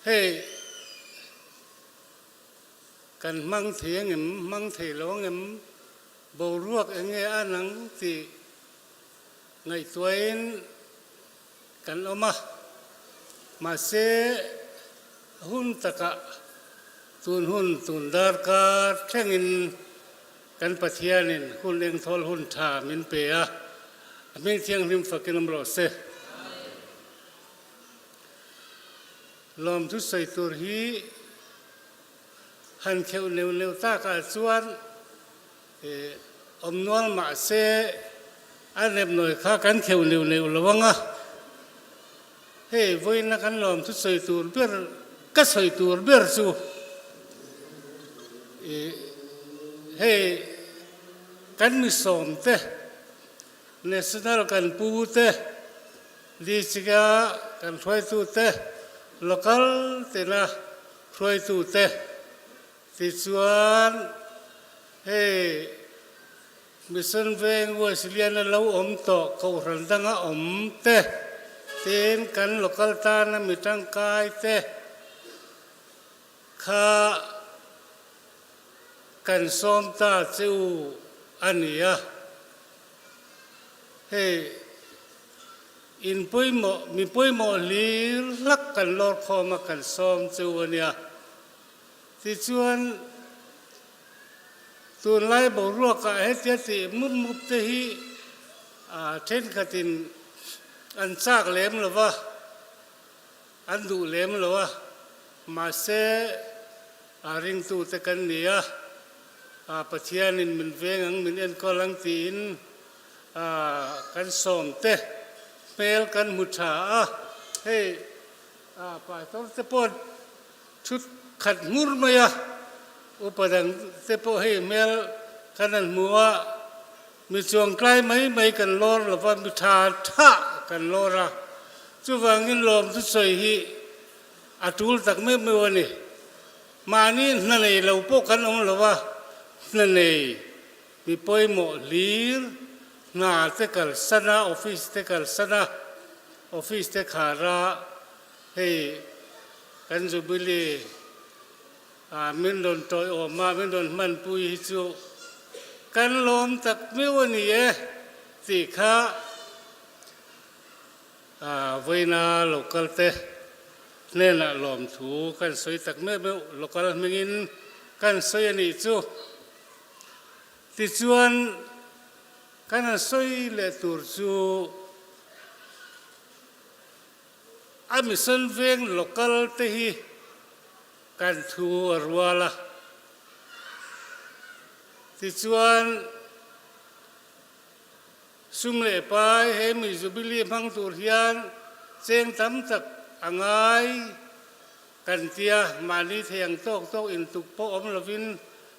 ให้กันมังเถียงมังเถียงงบรวกเองอันนั้นที่ไงตัวเองกันออกมาเสหุ่นตะกะตุนหุ่นตุนดาร์กาแข่งินกันปะเทียนินหุ่นเลี้ยงทอลหุ่นชามินเปียมินเทียงริมฝักกินมรสเซลมทุใส่ตัวฮีหันเขียวเร็วตากาส่วนอมนวลมาเสอันเล็บหน่อยข้ากันเขียวเร็วระวังเฮ้ยวันนั้นกันลมทุใส่ตัวเบี้ยก็ใส่ตัวเบี้ยสู้เฮ้ยกันมีสมเตะเนสนาลกันปูเตะดีสิกากันช่วยตัวเตะlocal เตนะช่วยตัวเตะที่ส่วนเฮ้ยมิสันเวงว่าสิเลียนเราอมโตเขาหันดังอมเตะเต้นกันlocal ตานะมีตั้งกายเตะข้ากันซ้อมตาเจ้าอันนี้เฮ้อินปุยโมมีปุยโมลีลักกันลอดคอมากันซ้อมเจ้าอันนี้ที่ชวนตัวไล่บอกรัวกับเฮติติมุบเตหีเทนขัดินอันซากเล็มหรือว่าอันดูเล็มหรือว่ามาเสริงตูตะกันเนี่ยปะเทียนินมันเวงังมันเอ็นกอลังตีนกันส่งเตะเปลกันมุชาเฮ้ป่าต้องเตปดชุดขัดมุรมายะอุปดังเตปดให้เมลขนาดมัวมีช่วงใกล้ไม่กันลอหรือว่ามุชาท่ากันลอระจู่วางินลมทุกส่วนฮีอาตูลตักไม่วันนี้มานี่นั่นเองเราพวกกันองหรือว่านั่นเองมีป่วยหมอลีร์นาเตกัลสนาออฟฟิศเตกัลสนาออฟฟิศเตขาระเฮ้กันจุบิลีมินโดนตัวออกมามินโดนมันปุยจูกันลมตักไม่วันนี้สิข้าเวนาโลกัลเตเนี่ยนะลมถูกันสวยตักไม่โลกัลไม่กินกันสวยนี่จูติดชวนกันสวยเลตุรจูอามิสันเวงโลกัลเตหีกันทูอรัวละติดชวนซุ่มเล่ไปให้มีจุบิลีพังตุรยานเสียงทำจากอ่างไงกันเตียมาลีเทียงโตกอินตุกโปอมลวิน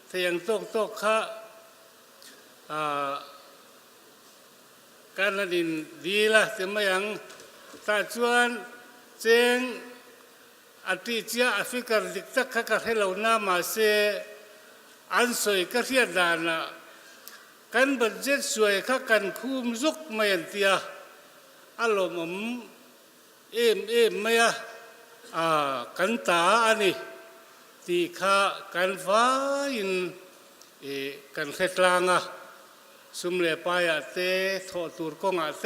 เทียงโตกข้า การนั่นดีละจะไม่ยังตาชวนเจงอติเจียแอฟริกาดิกตักขะให้เราหน้ามาเสอันสวยก็เทียดานะกันบัดเจ็ดสวยข้ากันคุมซุกไม่ยันเตียอารมณ์ไม่อะกันตาอันนี้ที่ข้ากันฟ้าอินกันเขตลางอะสุมเลปายเตทอตูร์กงเต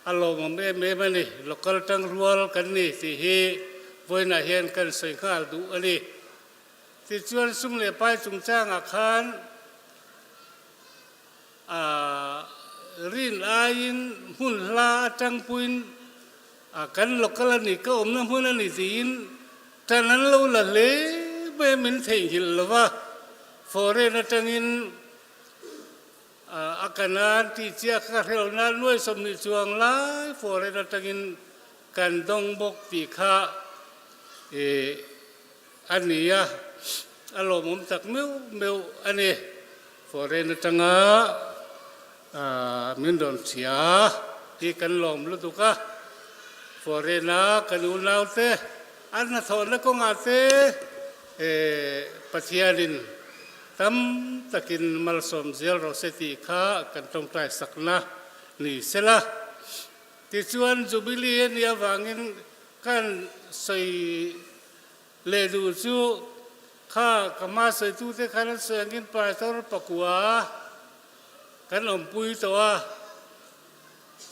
อารมณ์ไม่นี่โลกลตั้งรัวกันนี่ที่เฮวันน่ะเห็นกันสวยข้าดูอันนี้ที่ชวนสุมเลปายจุงจ้างอาคารรินอายินหุ่นลาจังปุยนกันโลกลนี่ก็น้ำหุ่นนี่สินแต่นั้นเราละเล่ไม่เหมือนเที่ยงหินหรอวะฟอเรนจังอินอาการนั้นที่เจ้าข้าเรานั้นด้วยสมนิจวงไล่ฟอเรนจังอินกันดงบกตีข้าอันนี้อารมณ์จากเมื่ออันนี้ฟอเรนจังมินโดนเสียที่กันลมรู้ตุกะฟอเรน่ากันอุลาวเตอันนั้นทอนแล้วก็งาเตปัจจัยดินตั้มตะกินมัลสมเซลโรเซติข้ากันตรงใจสักนะนี่เสละที่ชวนจูบิลีเนี่ยวางินกันใส่เลดูจูข้ากมาใส่ตู้เตขันเสียงินไปทอรปกัวกันอมปุยตัว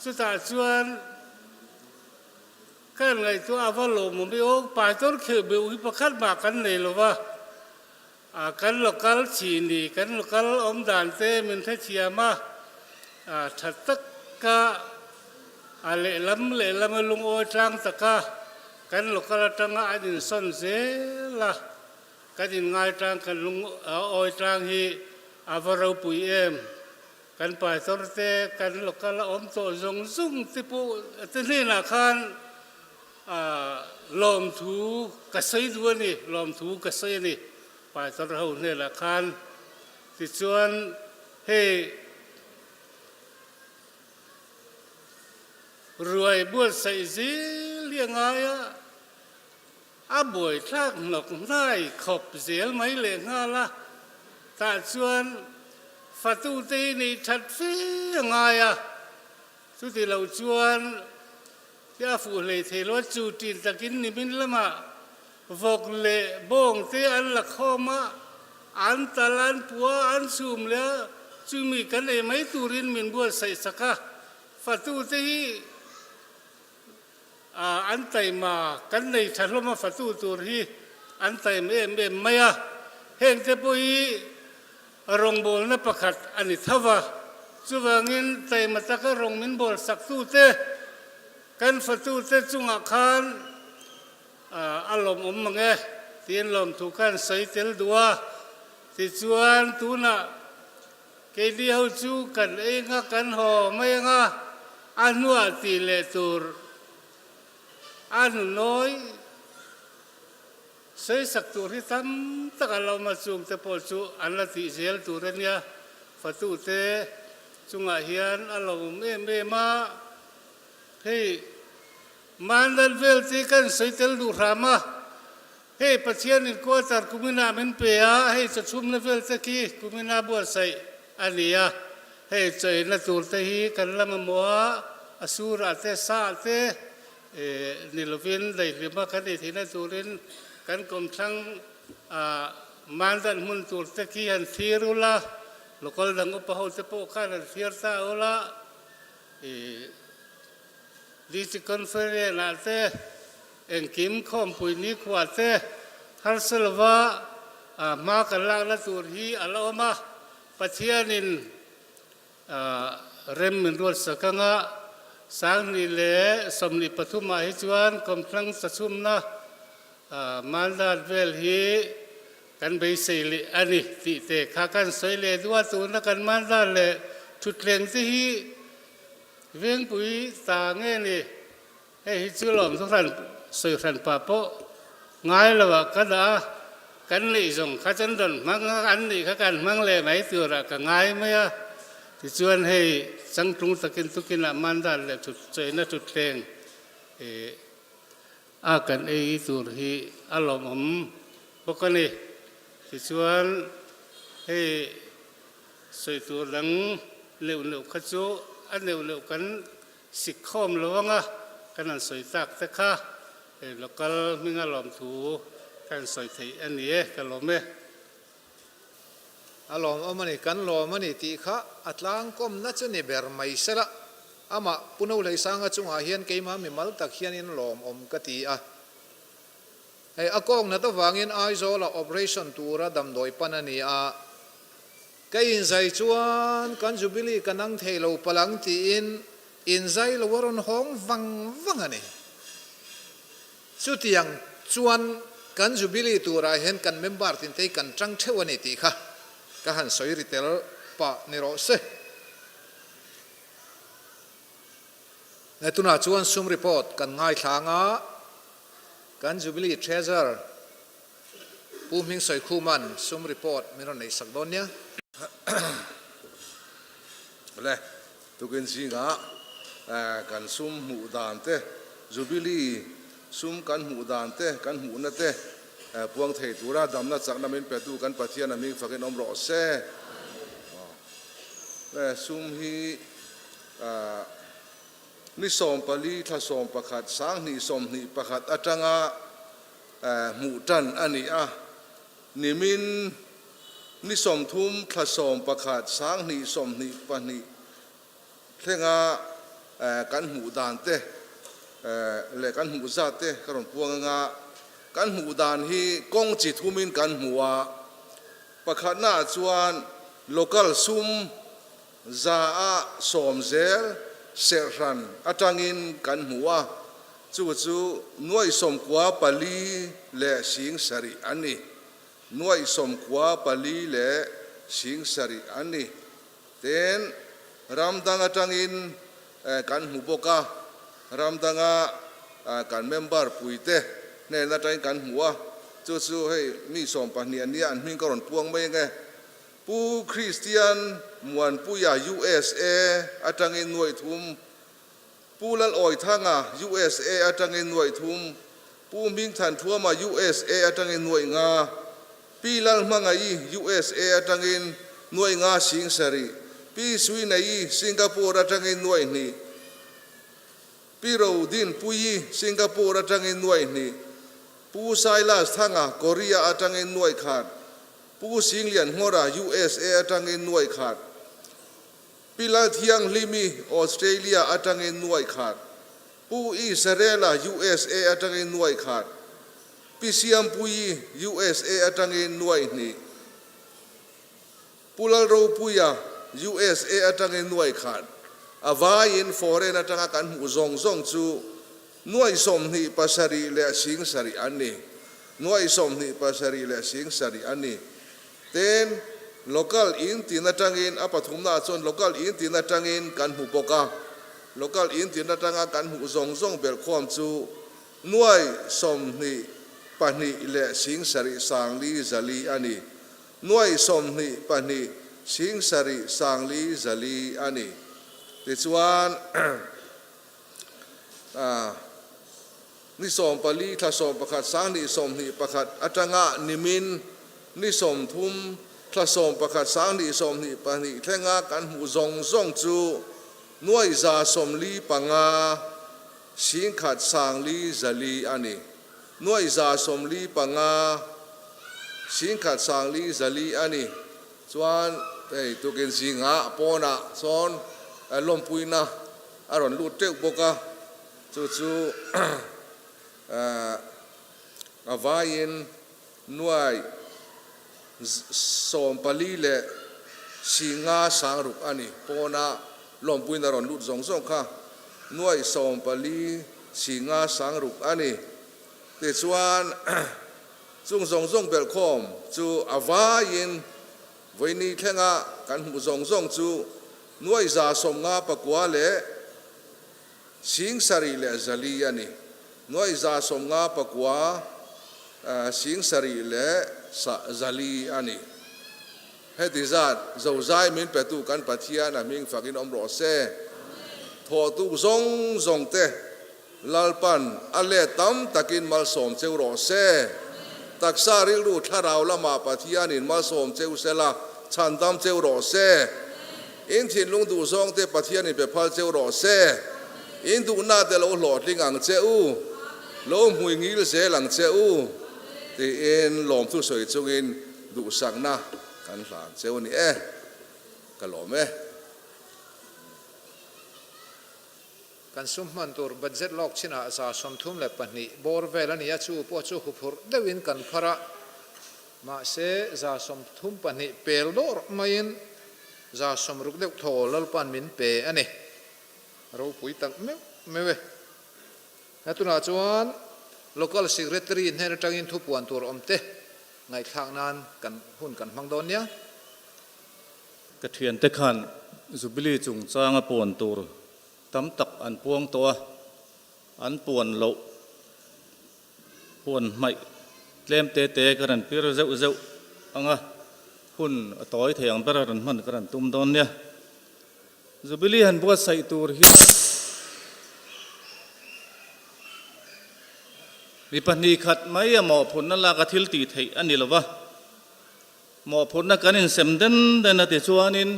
สุดท้ายชวนกันไงตัวอาวาโลมันไม่โอ้ไปต้นเขียวเบลวิปคัดมากันเลยหรอวะกันโลกาลชีนีกันโลกาลอมดานเตมินเทเชียมาถัดตะกะเลลำลุงโอจังตะกะกันโลกาลจังอาดินสันเซละกันยินง่ายจังกันลุงโอจังฮีอาวาเราปุยเอ็มกันไปต้นเตกันโลกาลอมโตจงซุ่งติปูตินี่นะคันลมถูกระใสด้วยนี่ลมถูกระใสนี่ไปตอนเราเนี่ยละคันที่ชวนให้รวยบวชใส่สีเลี้ยงไงบ่อยทักหนกได้ขบเสียไม่เลี้ยงละแต่ชวนฟัตุตีนี่ชัดฟียังไงสุดที่เราชวนที่อาฟูเลยเทลวจูตินตะกินนิมินละมาฟกเล่บงเตอันละข้อมาอันตะลันปัวอันซุมแล้วจูมีกันเลยไม่ตูรินมินบัวใส่สักฟัตุตีอันไตมากันเลยฉันรู้มาฟัตุตูรีอันไตไม่เห็นจะปุยรงโบลนับประคัดอันนี้ทว่าสุวางินไตมาตะกรงมินบอลสักตูเตกันฟัตุเตจุงอาคารอารมณ์มังเอที่ลมถูกกันใส่เตลดัวที่ชวนตูน่ะเกลียวจูกันเองกันห่อไม่งะอันนัวตีเลตูร์อันน้อยใส่สักตัวที่ทำตะกันเรามาจุงเตปอจูอันละติเซลตัวเนี้ยฟัตุเตจุงอาเฮียนอารมณ์มาให้มันดันเวลที่กันใส่เตลดูรามาให้ปัจจัยนี้ก็ตัดกุมินาเป็นเปียให้จะชุ่มในเวลตะกี้กุมินาบัวใส่อันนี้ให้ใจนัตุลตะฮีกันละมัวอสุราเตสาเตนิลวินได้หรือมากันที่นัตุลินกันกลมทั้งมันดันมุนตุลตะกี้อันทีรุละลูกดังอุปโภคเปโปกันอันทีร์ตาอุละดิจิคอนเฟอเรนอาเตเอ็งคิมคอมปุยนิควาเตฮัลสลวามากันลางละตูรีอัลอมาปัจเจียนินเรมมินรวดสักงะสังนิเลสมนิปทุมาฮิจวนกำลังสัชุมนะมันดาดเวลฮีกันไปสิลิอันนี้ติเตข้ากันสวยเลดัวตูนักันมันดาเลชุดเลี้ยงที่เวียงปุยตาเงี้ยนี่ให้ฮิจุลอมทุกท่านสื่อท่านป่าโปง่ายแล้วว่ากันนี่ส่งข้าจันดนมังอันนี้ข้ากันมังเลยไหมตัวละก็ง่ายไหม ที่ชวนให้สังตรงตะกินตุกินละมันดันและจุดใจน่าจุดแรงอากันตัวที่อารมณ์ปกติที่ชวนให้สวยตัวหลังเร็วๆขจุอันเร็วๆกันสิข้อมหลวงกันนั่นสวยตักตะค่ะแล้วก็มีอารมณ์ถูกันสวยไทยอันนี้กันลมอารมณ์มันนี่กันลมมันนี่ตีข้าอัตลังก้มนัดจะนี่เบอร์ไม่เสละอามาปุ่นเอาเลยสังกัจงอาเฮียนเกี่ยมามีมาลุตักเฮียนอินลมกตีไอ้อากงนัดฟังอินไอโซละ operation ตัวระดำโดยปนันนี่ก็อินใจชวนกันจูบิลีกันนั่งเทโลพลังตีอินใจเราวรนห้องวังอันนี้สุดยังชวนกันจูบิลีตัวเราเห็นกันเมมเบอร์ตินเตกันจังเทวันนี้ตีค่ะก็หันสอยริเตลปะนิโรเซในตุนาชวนซุมรีพอร์ตกันง่ายทางกันจูบิลีเทรเซอร์ผู้มิงสอยคู่มันซุมรีพอร์ตมีรในสักดอนเนี่ยเลยตุกินสิงะกันซุมหูดานเตจูบิลีซุมกันหูดานเตกันหูนั่นเตพวงเทตุระดำนัดสักน้ำมินเป็ดูกันปะเทียนมิงฝักนมรอเซ่ซุมฮีนิสมปลีทศมประคัดสังนิสมนิประคัดอัจงะหมู่จันอันนี้นิมินนิสมทุมทศมประคัดสังนิสมนิปนิเทงะกันหมู่ดานเตเลกันหมู่ซาเตกระนพวงะกันหมู่ดานฮีกงจิตทุมินกันหัวประคัดหน้าจวนโลกาลซุมซาสมเซลเซรันอาจารินกันหัวจู่หน่วยสมกว่าปลีและสิงสริอันนี้หน่วยสมกว่าปลีและสิงสริอันนี้เต็นรำดังอาจารินกันหูบการำดังกันเมมเบอร์ปุยเตในนาใจกันหัวจู่ให้มีสมปนียนี้อันมิงกรอนพวงไม่ไงผู้คริสเตียนมวนผู้ยา USA อาจารย์หน่วยทุมผู้ลัลอยทางUSA อาจารย์หน่วยทุมผู้มิงทันทัวมา USA อาจารย์หน่วยงาปีลัลมังไอ USA อาจารย์หน่วยงาสิงสรีปีสวีนัยสิงคโปร์อาจารย์หน่วยนี้ปีเราดินปุยสิงคโปร์อาจารย์หน่วยนี้ผู้ไซลัสทางเกาหลีอาจารย์หน่วยขาดผู้สิงเลียนหัวรา USA อาจารย์หน่วยขาดปิลาเทียงลิมีออสเตรเลียอาจารย์หน่วยขาดผู้อิสราเอล USA อาจารย์หน่วยขาดปิเซียมปุย USA อาจารย์หน่วยนี้ผู้ลาโรปุย USA อาจารย์หน่วยขาดอาวายินฟอร์เรนอาจารย์กันหูซงจูหน่วยสมนิปัสรีและสิงสรีอันนี้หน่วยสมนิปัสรีและสิงสรีอันนี้เต็น local in ตินาจังอินอปฐุมนาชน local in ตินาจังอินกันหูปกา local in ตินาจังกันหูซงเบลความจูหน่วยสมนิปนิและสิงสรีสังลีจลีอันนี้หน่วยสมนิปนิสิงสรีสังลีจลีอันนี้ติชวนนิสมปลีทศมประคัดสังนิสมนิประคัดอัจงะนิมินนิสมทุมทศมประคัดสังนิสมนิปนิเทงะกันหูซงจูหน่วยจาสมลีปังาสิงขัดสังลีจลีอันนี้หน่วยจาสมลีปังาสิงขัดสังลีจลีอันนี้ส่วนตุกินสิงะปอนะส่วนลมปุยนะอารอนลูดเตกบกะจู่อาวายินหน่วยสมปลีเลสิงาสังรุกอันนี้ปอนะลมปุยนารอนลูดซงค่ะหน่วยสมปลีสิงาสังรุกอันนี้แต่ส่วนซงเบลคอมจู่อาวายินวันนี้แค่งะกันหูซงจู่หน่วยจาสมงาปะกัวเลสิงสรีเลจลีอันนี้หน่วยจาสมงาปะกัวสิงสรีเลจลีอันนี้เฮ ให้ติจัดเจ้าใจมินเปตุกันปัทยานะมิงฝักินอมรอเซทอตุซงเตลลปันอัลเลตัมตะกินมัลสมเจ้ารอเซตักซาริรูทาราวละมาปัทยานินมัลสมเจ้าเซลาชันตัมเจ้ารอเซอินทินลุงดูซงเตปัทยานินเปพัลเจ้ารอเซอินดูนาเตโลหลอดลิงังเจ้าโลมหุยงิลเซลังเจ้าที่เอ็นลมทุสวยจงอินดูสักนะกันหลานเจ้านี่กันหลอมกันสมมันตัวบัดเจ็ตลอกชินาซาสมทุมเล็บปนิบอร์เวลนี่ยชูปวชูหุบหุรเดวินกันพระมาเสซาสมทุมปนิเปลดอร์มายินซาสมรุกเด็กโถลลปันมินเปอันนี้เราปุยตังไม่เว้ฮัตุนาจวน local secretary เฮนจังอินทุปวันตัวอมเตไงข้างนั้นกันหุ่นกันมังโดนเนี่ย กระเทียนเตขันจุบิลีจุงจางปวนตัวตำตักอันพวงตัวอันปวนโลปวนไม่เล่มเตะกันพิรเจ้าอังหุ่นต่อยเถียงปรันมันกันตุ่มโดนเนี่ยจุบิลีหันบัวใส่ตัวเฮียมีปัญหาขัดไหมหมอผลนั่นละกทิลตีไทยอันนี้หรอวะหมอผลนั่นกันอินเซมเดนเดนติชวานิน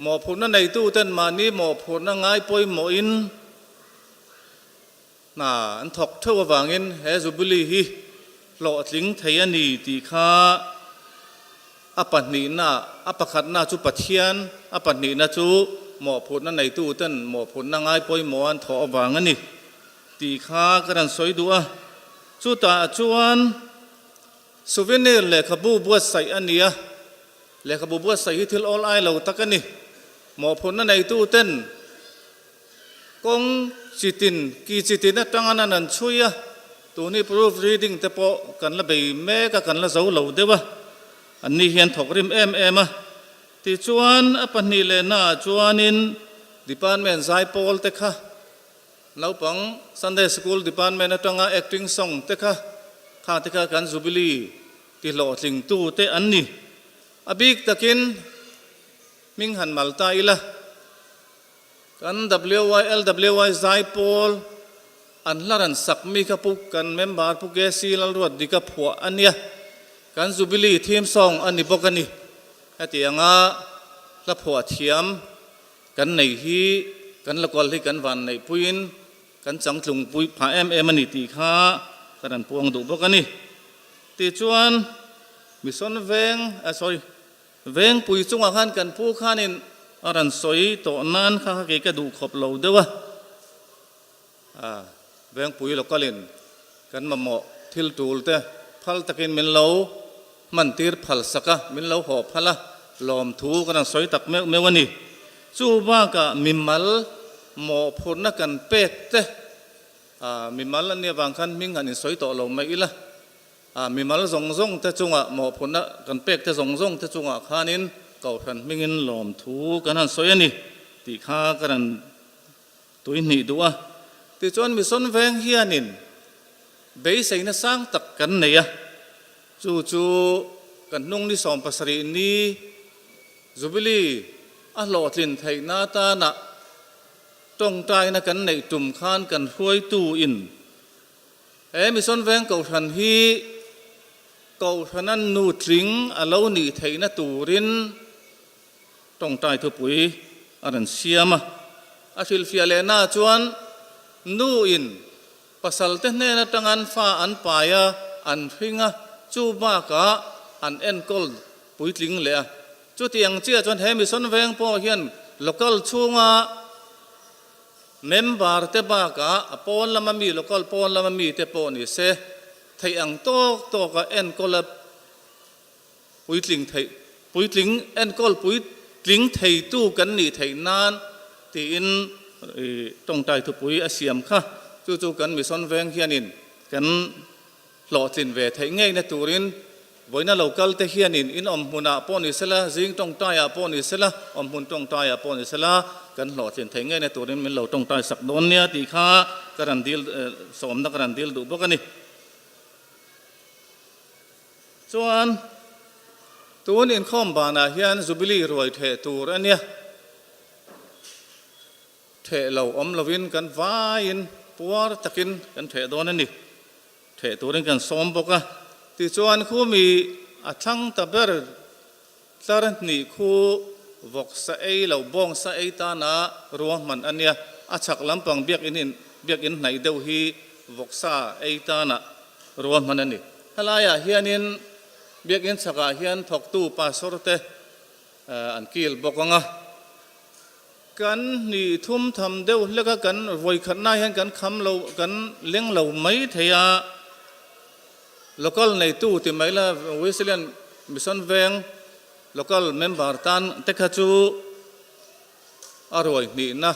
หมอผลนั่นในตู้เต้นมานี่หมอผลนั่นง่ายป่วยหมออินน่ะอันถกเท่าว่างอินเฮซุบุลีฮีหล่อถึงไทยอันนี้ตีข้าอปันนีน่ะอปขัดน่ะจุปัทยานอปันนีน่ะจุหมอผลนั่นในตู้เต้นหมอผลนั่นง่ายป่วยหมออันถอว่างอันนี้ตีข้ากันสวยดูอ่ะสุดตาจวนสุวินเนอร์เลขบูบัวใส่อันนี้เลขบูบัวใส่ที่ทิลออลไอเราตะกันนี่หมอผลนั่นในตู้เต้นกงจิตินกีจิตินนั่นตั้งอันนั้นช่วยตัวนี้ proof reading แต่พอกันละใบแม่ก็กันละเสาเหล่าเด้อวะอันนี้เห็นถกริมอ่ะที่จวนอปันนี่เลยน่าจวนิน department ไซโพลเตค่ะเราปัง Sunday School Department นั่นตั้ง acting song เตค่ะข้าเตค่ะกันจุบิลีที่หล่อสิงตู้เตอันนี้อบิกตะกินมิงหันมัลตาอีละกัน WYL ไซโพลอันละรันสักมีกับปุกกันเมมเบอร์ปุกเกซีลรวดดีกับผัวอันเนี้ยกันจุบิลีทีมซองอันนี้บอกกันนี่ไอ้ที่ยังละผัวเทียมกันในฮีกันละกอลที่กันวันในปุยนกันจังถุงปุยผามันนี่ตีข้ากันพวงดูบอกกันนี่ตีจวนมิสอนเวงsorry เวงปุยจุงอาหารกันผู้ข้านินอารันสวยโตนั้นข้าเกะดูขบเราเด้อวะเวงปุยเราก็เล่นกันมาเหมาะทิลตูลเตะพัลตะกินมินเรามันตีร์พัลสักะมินเราหอบพัลละลอมถูกันสวยตักเมื่อวันนี้จูบ้ากะมิมัลหมอผลนักกันเป็ดเตะมิมัลเนี่ยบางครั้งมิงกันสวยต่อเราไม่อีละมิมัลซงแต่จงหมอผลนักกันเป็ดแต่ซงแต่จงข้านินเก่าทันมิงินหลอมถูกันสวยนี่ตีข้ากันตัวนี้ดูตีจวนมิสนเวงเฮียนินเบยใส่น่ะสร้างตักกันเนี่ยจู่กันนุ่งที่สองภาษาอินนี้จุบิลีหลอดลินไทยนาตานะตรงใจนะกันในตุ่มขานกันห้วยตู้อินมิสนแวงเก่าทันฮีเก่าทันนั้นนูทริงเลาหนีไทยนะตูรินตรงใจทุปุยอันเสียมาฟิลฟิอาเลน่าจวนนูอินปัสสัลเตเนนะตั้งอันฟ้าอันปายาอันฟิงะจูบ้ากะอันเอ็นกอลปุยทริงเลยจุดyangเชื่อจนเฮมิสนเวงพอเฮียน local ช่วงเมมเบอร์เตบากะปอนละมันมี local ปอนละมันมีเตปอนี่เสไทยอังโตกะเอ็นกอลปุยลิงไทยปุยลิงเอ็นกอลปุยลิงไทยตู้กันนี่ไทยนานที่อินต้องใจทุปุยอาเซียมค่ะจู่ๆกันมิสนเวงเฮียนินกันหล่อสินเวไทยง่ายในตูรินวันนั้นเราเกลเทียนินอินอมหุนาปอนิสละจิงต้องตายปอนิสละอมหุนต้องตายปอนิสละกันหล่อเสียนไทยไงในตัวนี้มันเราต้องตายสักโดนเนี่ยตีข้ากันดีลสมนักกันดีลดูบอกกันนี่ส่วน ตัวนี้ข้อมบานาเฮียนจุบิลีรวยเทตูระเนี่ยเทเราอมลวินกันวายินปัวตะกินกันเทโดนนั่นนี่เทตัวนี้กันซ้อมปกะที่ชวนคู่มีอัชังตะเบอร์ตารันนี่คู่วกสะเอเราบองสะเอตานารัวมันอันเนี้ยอาชักลำปังเบียกอินไหนเดียวฮีวกสะเอตานารัวมันอันนี้อะไรอ่ะเฮียนินเบียกอินสักเฮียนถกตู้ปาสรเตอันกิลบอกว่ากันนี่ทุ่มทำเดียวแล้วก็กันวัยขันหน้าเห็นกันคำเรากันเลี้ยงเราไม่เทียแล้วก็ในตู้ที่ไม่ละวิสเลียนมิสันเวงแล้วก็เมมเบอร์ตันเทคจูอร่อยนี่นะ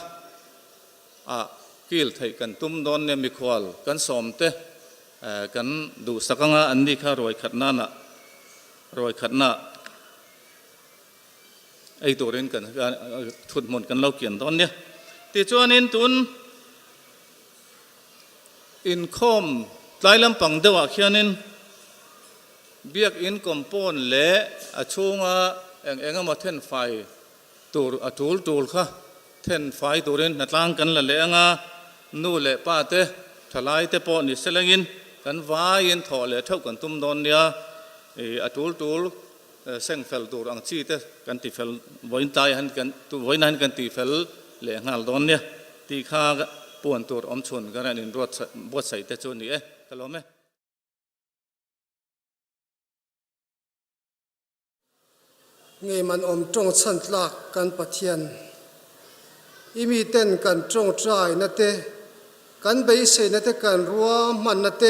กิลไทยกันตุ้มโดนเนี่ยมีควอลกันสมเตกันดูสักงาอันนี้ข้ารวยขัดหน้านะรวยขัดหน้าไอตัวเรนกันทุนหมดกันเราเขียนตอนเนี้ยที่จวนนินตุนอินคอมไล่ลำปังเดียวเขียนินเบียกอินคอมปอนเละช่วงเองมาเทนไฟตัวตูลค่ะเทนไฟตัวเรนนัดล้างกันละเละนู่เละป้าเตะทลายเตะปอนิสเลงินกันวายินถอเละเท่ากันตุ้มโดนเนียตูลเส้นเฟลตัวอังชีเตกันตีเฟลวันตายหันกันตัววันนั้นกันตีเฟลเลี้ยงหัลดอนเนี่ยตีข้าปวนตัวอมชนกันนินรถบดใส่เตจนี่ตลอดไหมไงมันอมจงชันหลักกันปะเทียนอีมีเต้นกันจงใจนั่นเตกันไปเสนั่นเตกันรัวมันนั่นเต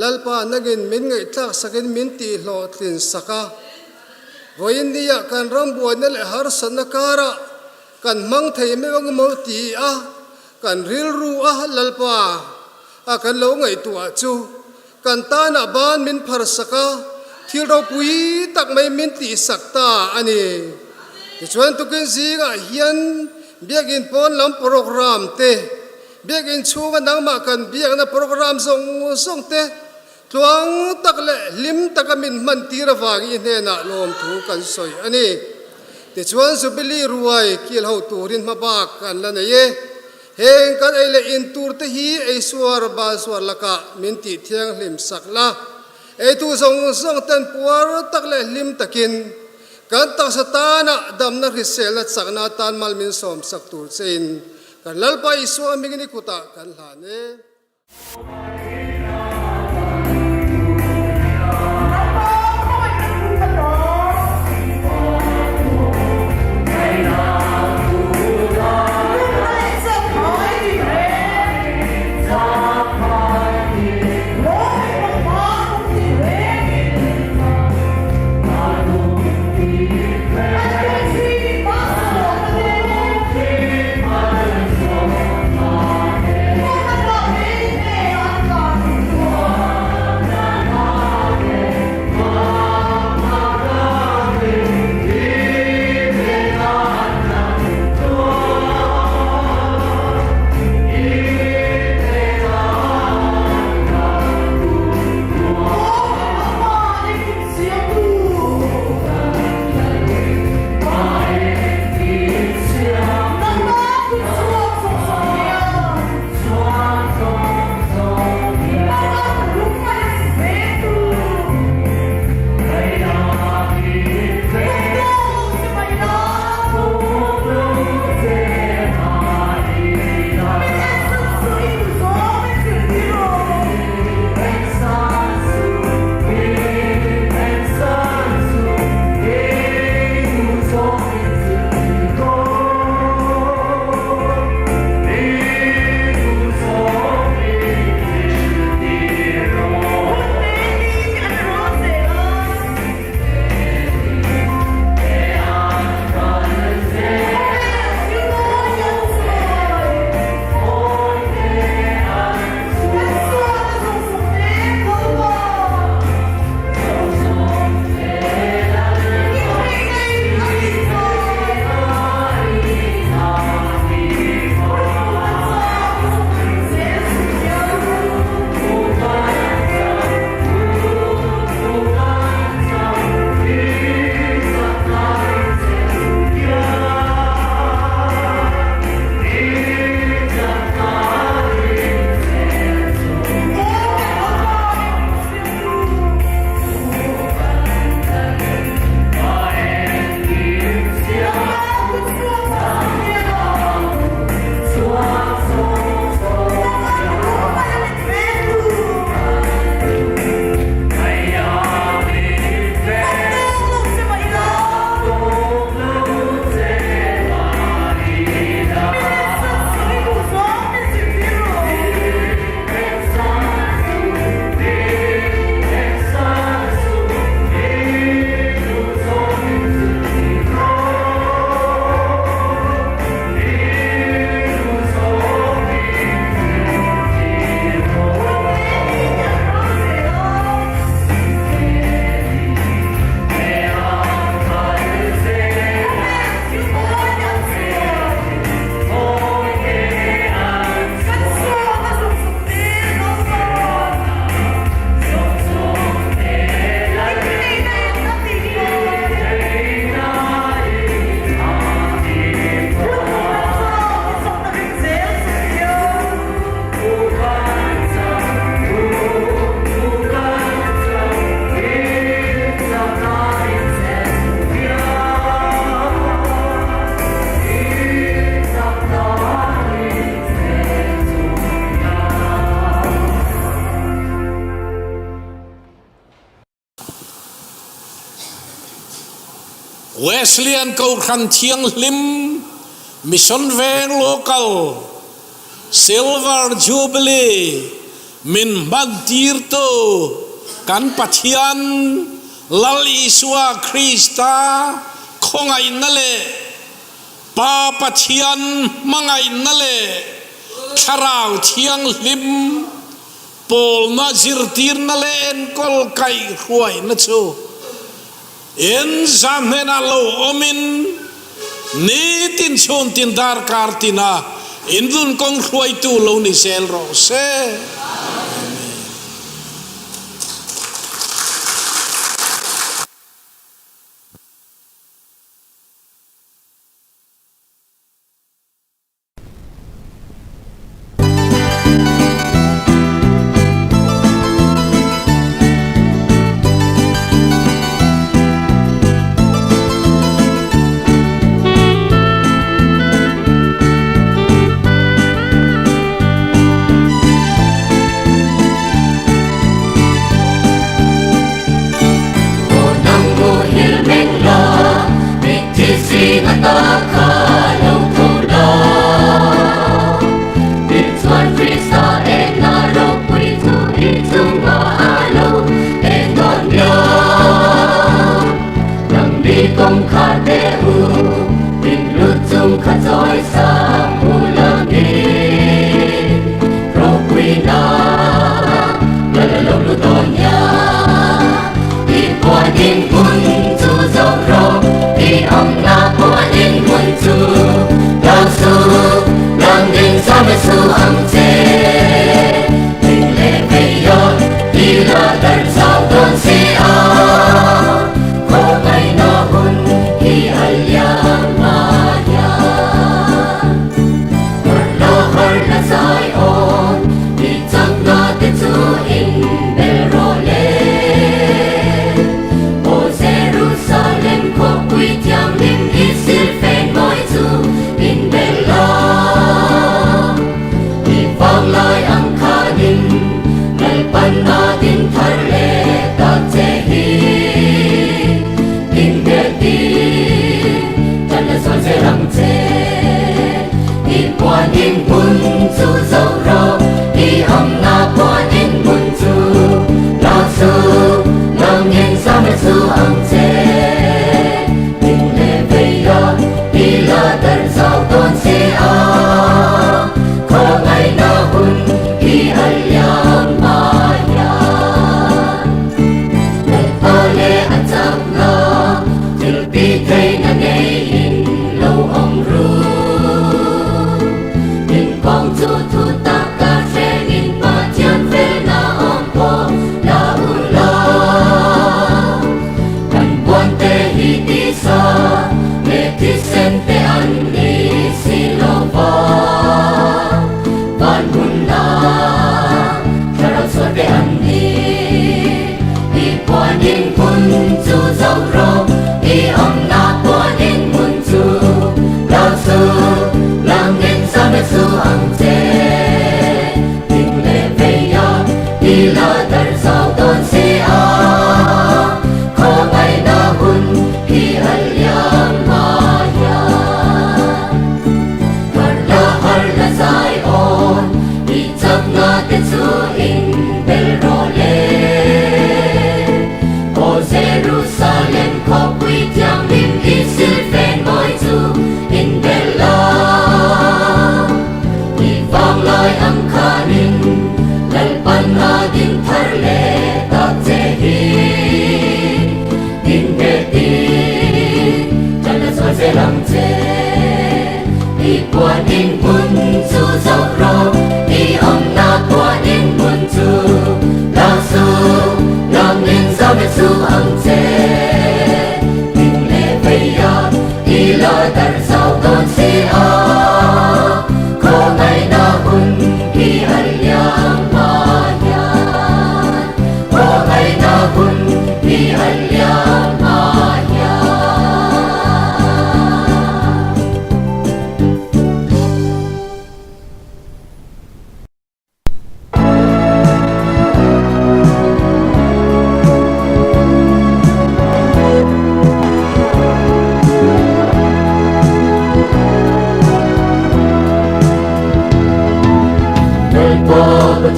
ลัลปานักินมินไงทักสักินมินตีหลอดลินสักวันนี้กันรำบัวนั่นแหละหาสนการะกันมังไทยไม่วังมาตีกันริลรูลัลปากันลงไงตัวจูกันตาหน้าบ้านมินพาร์สักที่เราปุยตักไม่มินตีสักตาอันนี้ที่ชวนทุกคนสิกะเฮียนเบียกินปอนลำโปรแกรมเตเบียกินชูกันดังมากันเบียกนะโปรแกรมส่งเตทวงตักเละลิมตักมินมันตีระฟังอินเนน่ะลมถูกันสอยอันนี้ที่ชวนสุบิลีรวยกิลหูตูรินมาบากกันละเนี่ยเฮงกันไอเละอินตูร์ตฮีไอสวรบาสวรละกะมินตีเทียงลิมสักละไอตูส่งเต็นปัวตักเละลิมตะกินกันตักสตานะดำนักริเซลสักนาตานมัลมินสอมสักตูร์เซนกันลัลไปสวามิกนิคุตะกันหาเน Wesleyan câu khăn thiêng lim mission veng local silver jubilee min magtir to kan pathian lal Isua Krista khongai nale pa pathian mangai nale tharau thiang lim pol na zirtir nale en kol kai huai na chu en zamena lo omin ni tin chon tin dar kartina indun kong huai tu lo ni sel ro se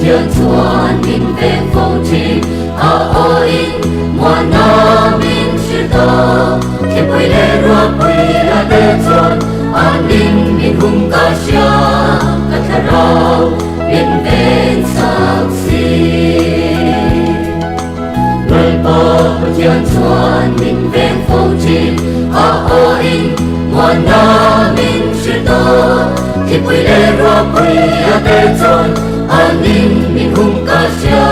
thiên chuan min về phong trì a o in mua na min chỉ to khi bụi lê rùa bụi là đê chuan an ninh min hung ca xia ca thà rau min về sắc xì lời bờ thiên chuan min về phong trì a o in mua na min chỉ to khi bụi lê rùa bụi là đê chuan an ninh min hung ca xia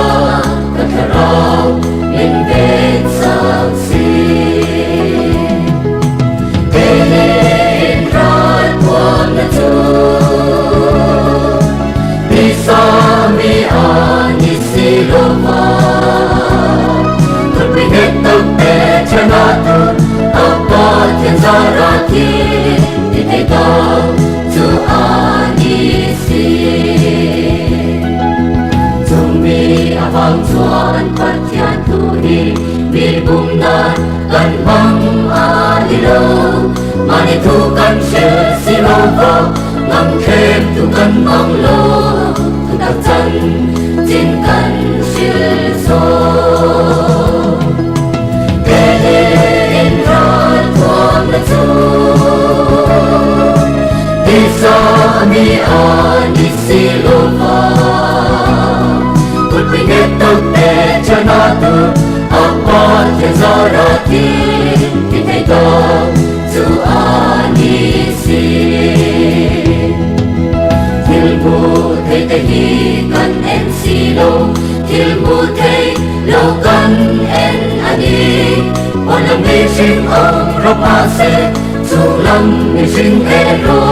ca thà rau min về sắc xì Kehin rat buang na tu Bisa mi ani silova Terpingat tempe janatu Apa tian zarati Ditega tu ani si Zumbi avang tuan partian turi Bilbum na kan mang alilo Mani tu kan shil silova Ngam khem tu kan mang lo Tu đặc chân Jin kan shil so Kele in rat tuam na tu Isa mi ani silova Kut pinget tak te janatu Apa tian zarati Ditega tu anisi Tilmu thei te hi kan en silo Tilmu thei lo kan en ani Walang mi sing ang rapase Sulam mi sing ero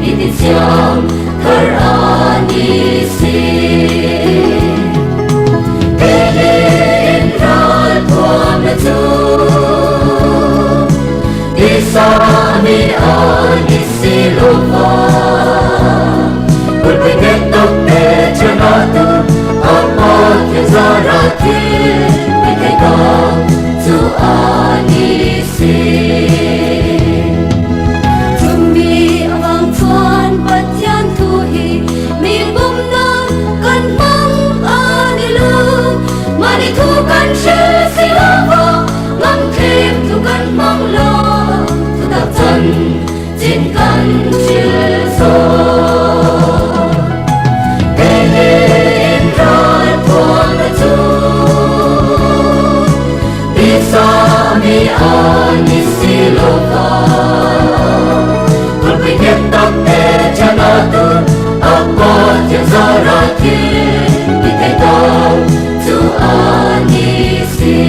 Itin siyang kar anisi Isami ani silova Berpingat te janatu Apa tian zarati Ditega tu anisi Zumbi avang tuan patian tuhi Mi bum na kan mang anilu Mani tu kan shil silova Ngam khem tu kan mang lo Đặc chân trên căn chiều gió Kê lên rat buông na tu Bisa mi ani silova Kul pinget tak te janatu Apa tian zarati Ditega tu anisi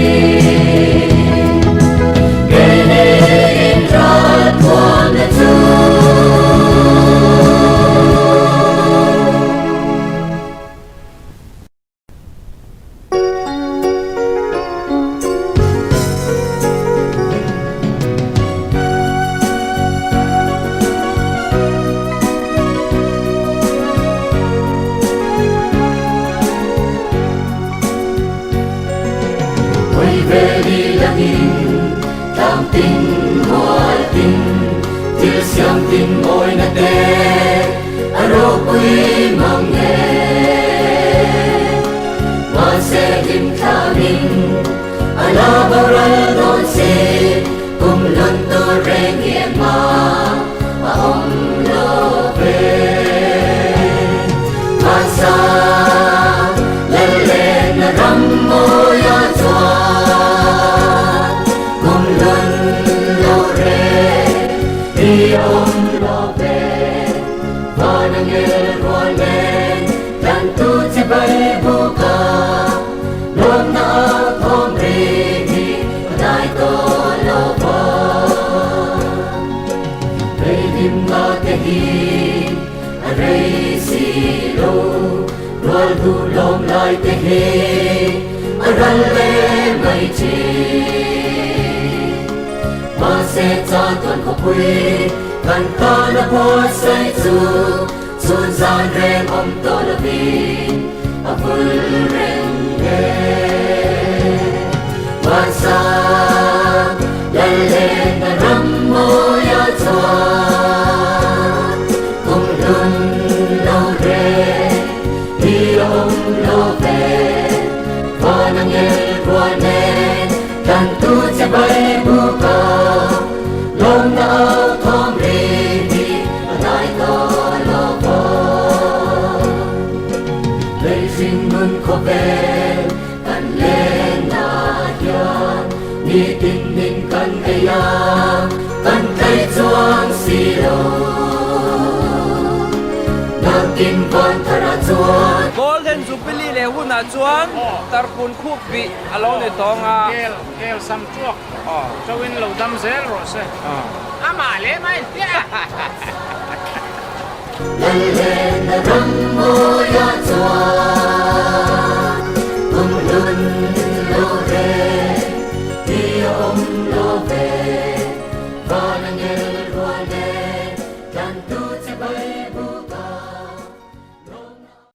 Tình ngồi na te aro quy mang nghe ma se lim tha min ala baral don se kum lon to reng ye ma om lo ve ma sa la le na ram mo ya chwa kum lon lo re đi om bay buka lom na thom regi dai to lova reidim na te hi rei si lo rol du lom lai te he ral le mai chi ma se cha ton ko pui kan ta na po sai chu sun zan rem om to la vi a full renge Wansa Yalle na rammo ya chwa Kung dun lâu re Đi ông kin kon thara chuan Golden Jubilee le huna chuan tarpun khuk bi alo ne tonga kel sam chuak chawin lo dam zel ro se ama le mai lên lên răng môi ya chuan